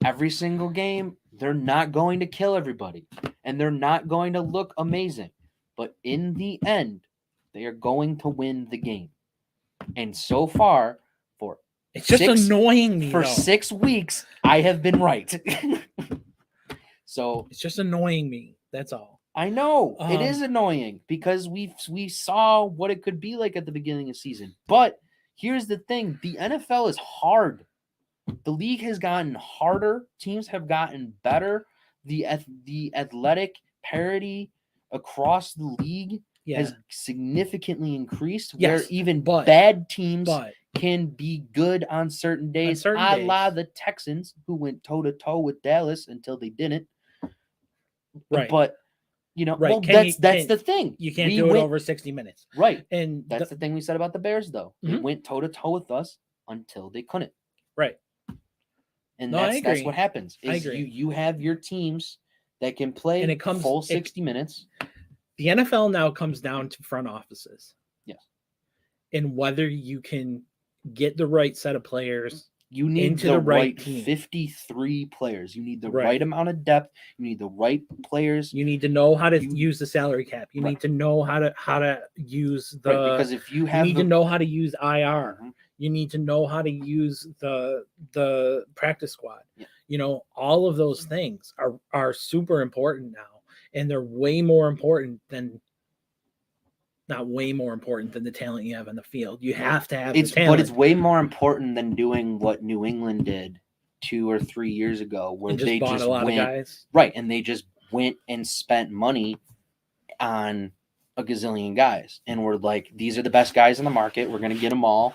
Every single game, they're not going to kill everybody, and they're not going to look amazing. But in the end, they are going to win the game. And so far, it's just annoying me. For 6 weeks, I have been right. So it's just annoying me. That's all. I know it is annoying because we saw what it could be like at the beginning of the season. But here's the thing: the NFL is hard. The league has gotten harder. Teams have gotten better. The athletic parity across the league has significantly increased. Where even bad teams can be good on certain days. A la the Texans, who went toe-to-toe with Dallas until they didn't. Right. But, well, that's the thing. You can't do it over 60 minutes. Right. And that's the thing we said about the Bears, though. They went toe-to-toe with us until they couldn't. Right. And that's what happens. I agree. You have your teams that can play and full 60 minutes. The NFL now comes down to front offices. Yes. And whether you can get the right set of players. You need the right 53 players. You need the right amount of depth. You need the right players. You need to know how to use the salary cap. You need to know how to use the because if you have need to know how to use IR. You need to know how to use the practice squad. Yeah. You know, all of those things are super important now, and they're way more important than not way more important than the talent you have on the field. You have to have the talent. But it's way more important than doing what New England did 2 or 3 years ago, where and they bought just a lot went of guys. right, and they just went and spent money on a gazillion guys, and we're like, these are the best guys in the market. We're going to get them all,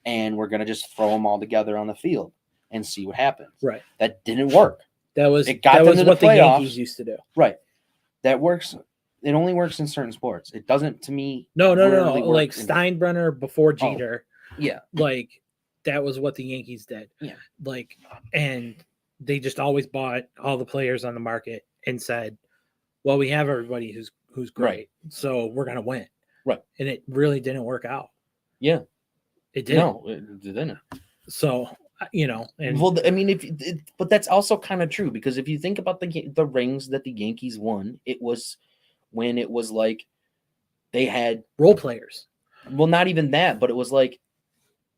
and we're going to just throw them all together on the field and see what happens. Right. That didn't work. That was it got what the the Yankees used to do. Right. That works. It only works in certain sports. It doesn't, to me. No. Like Steinbrenner before Jeter. Yeah. Like that was what the Yankees did. Yeah. Like, and they just always bought all the players on the market and said, well, we have everybody who's great, right. So we're gonna win. Right. And it really didn't work out. Yeah. It didn't. No, it didn't. So, you know, and well, I mean, but that's also kind of true, because if you think about the rings that the Yankees won, it was when it was like they had role players. Well, not even that, but it was like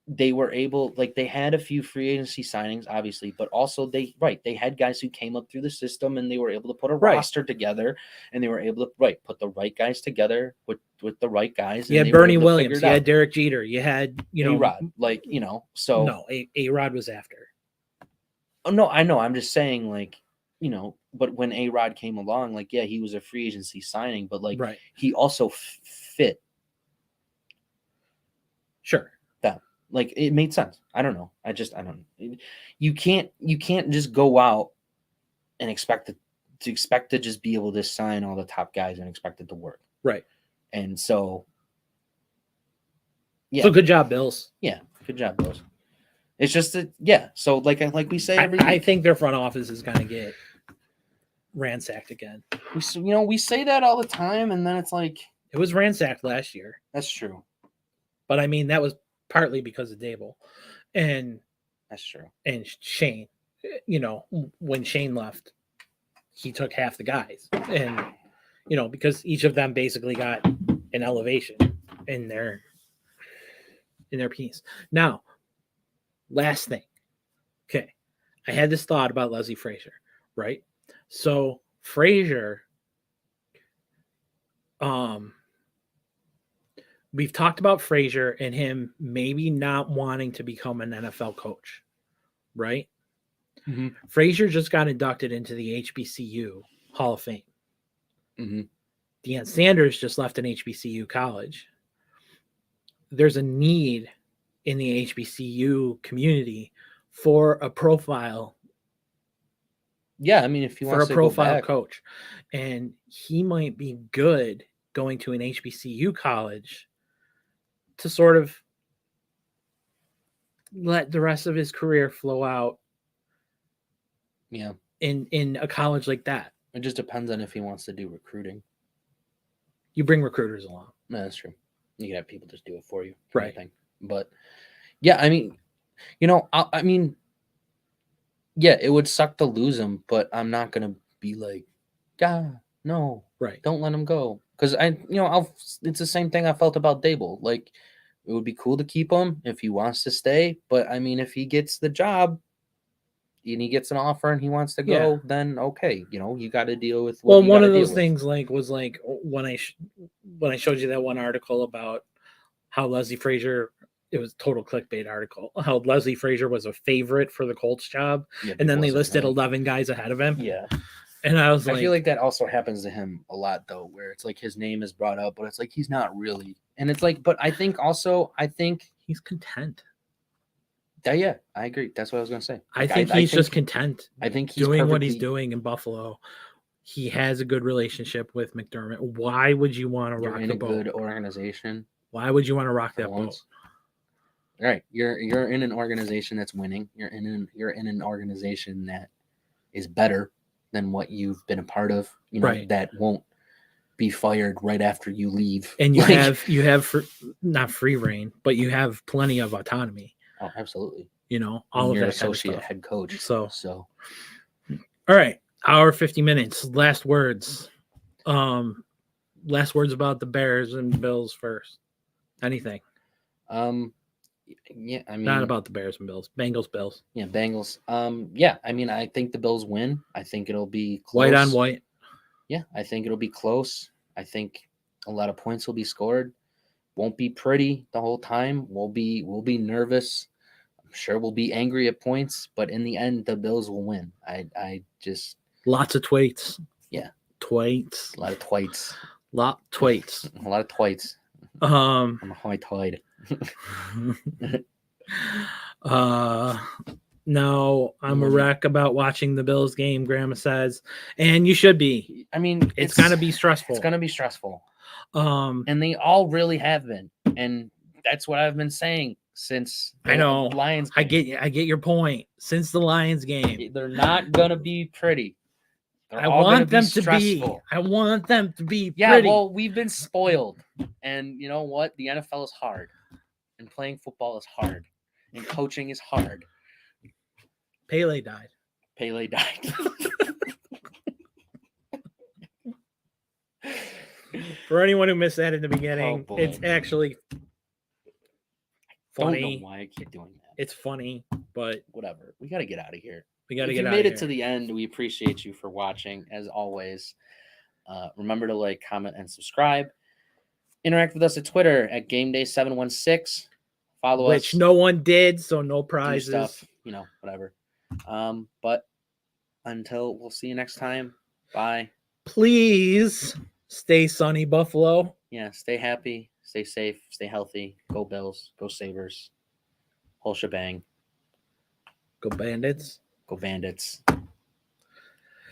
they were able, like they had a few free agency signings, obviously, but also they had guys who came up through the system, and they were able to put a roster together, and they were able to put the right guys together with the right guys. You had Bernie Williams, you had Derek Jeter, you had A-Rod, so no, A-Rod was after. Oh no, I know. I'm just saying, like, but when A-Rod came along, like, yeah, he was a free agency signing, but like, he also fit. Sure. That, like, it made sense. I don't know. I don't. You can't just go out and expect to just be able to sign all the top guys and expect it to work. Right. And so, yeah. So good job, Bills. Yeah, good job, Bills. It's just that, yeah. So like we say every I think their front office is going to get ransacked again. We say that all the time, and then it's like it was ransacked last year. That's true. But I mean, that was partly because of Dable, and that's true. And Shane, when Shane left, he took half the guys, and because each of them basically got an elevation in their piece. Now, last thing. Okay. I had this thought about Leslie Frazier, right? So Frazier, we've talked about Frazier and him maybe not wanting to become an NFL coach, right? Mm-hmm. Frazier just got inducted into the HBCU Hall of Fame. Mm-hmm. Deion Sanders just left an HBCU college. There's a need in the HBCU community for a profile. Yeah, I mean, if you want for a profile coach, and he might be good going to an HBCU college to sort of let the rest of his career flow out. Yeah, in a college like that. It just depends on if he wants to do recruiting. You bring recruiters along. No, that's true. You can have people just do it for you, right? But yeah, I mean, I mean, yeah, it would suck to lose him, but I'm not gonna be like, no, right? Don't let him go, because it's the same thing I felt about Dable. Like, it would be cool to keep him if he wants to stay, but I mean, if he gets the job and he gets an offer and he wants to go, then okay, you got to deal with. Well, one of those things was when I showed you that one article about how Leslie Frazier, it was a total clickbait article, how Leslie Frazier was a favorite for the Colts job, and then they listed 11 guys ahead of him. Yeah. And I was I feel like that also happens to him a lot, though, where it's like his name is brought up, but it's like he's not really. And it's like, but I think he's content. Yeah, I agree. That's what I was going to say. I think he's just content. I think he's doing what he's doing in Buffalo. He has a good relationship with McDermott. Why would you want to rock the boat? You're in a good organization. Why would you want to rock that boat? All right, you're in an organization that's winning. You're in an organization that is better than what you've been a part of. That won't be fired right after you leave. And you have not free reign, but you have plenty of autonomy. Oh, absolutely. All of your that associate kind of head coach. So all right, hour 50 minutes. Last words. Last words about the Bears and Bills first. Anything? Yeah, I mean, Not about the Bears and Bills. Bengals, Bills. Yeah, Bengals. Yeah, I mean, I think the Bills win. I think it'll be close. White on white. Yeah, I think it'll be close. I think a lot of points will be scored. Won't be pretty the whole time. We'll be nervous. I'm sure we'll be angry at points, but in the end, the Bills will win. I just Lots of twites. Yeah. Twites. A lot of twites. A lot of twites. I'm a high tide. No, I'm a wreck about watching the Bills game, Grandma says. And you should be. I mean, it's gonna be stressful. It's gonna be stressful. And they all really have been. And that's what I've been saying since I know Lions game. I get your point. Since the Lions game. They're not gonna be pretty. I want them to be. I want them to be pretty. Well, we've been spoiled. And you know what? The NFL is hard. And playing football is hard. And coaching is hard. Pele died. For anyone who missed that in the beginning, it's actually funny. I don't know why I keep doing that. It's funny, but whatever. We got to get out of here. We got to get out of here. If you made it here. to the end, we appreciate you for watching, as always. Remember to like, comment, and subscribe. Interact with us at Twitter at GameDay716. Follow us. Which no one did, so no prizes. Stuff, whatever. But until we'll see you next time. Bye. Please stay sunny, Buffalo. Yeah, stay happy, stay safe, stay healthy. Go Bills, go Sabres. Whole shebang. Go Bandits. Go Bandits.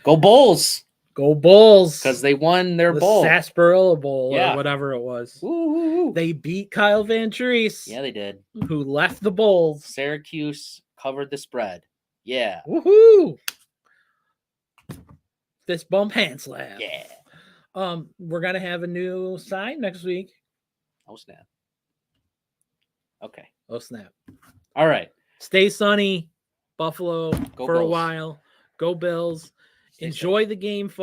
Go Bulls. Go Bulls. Because they won their bowl. Sarsaparilla Bowl or whatever it was. Woo. They beat Kyle Van Treese. Yeah, they did. Who left the Bulls. Syracuse covered the spread. Yeah. Woohoo. Fist bump hand slap. Yeah. We're going to have a new sign next week. Oh, snap. Okay. Oh, snap. All right. Stay sunny, Buffalo, Go for Bills. a while. Go Bills. Enjoy the game, folks.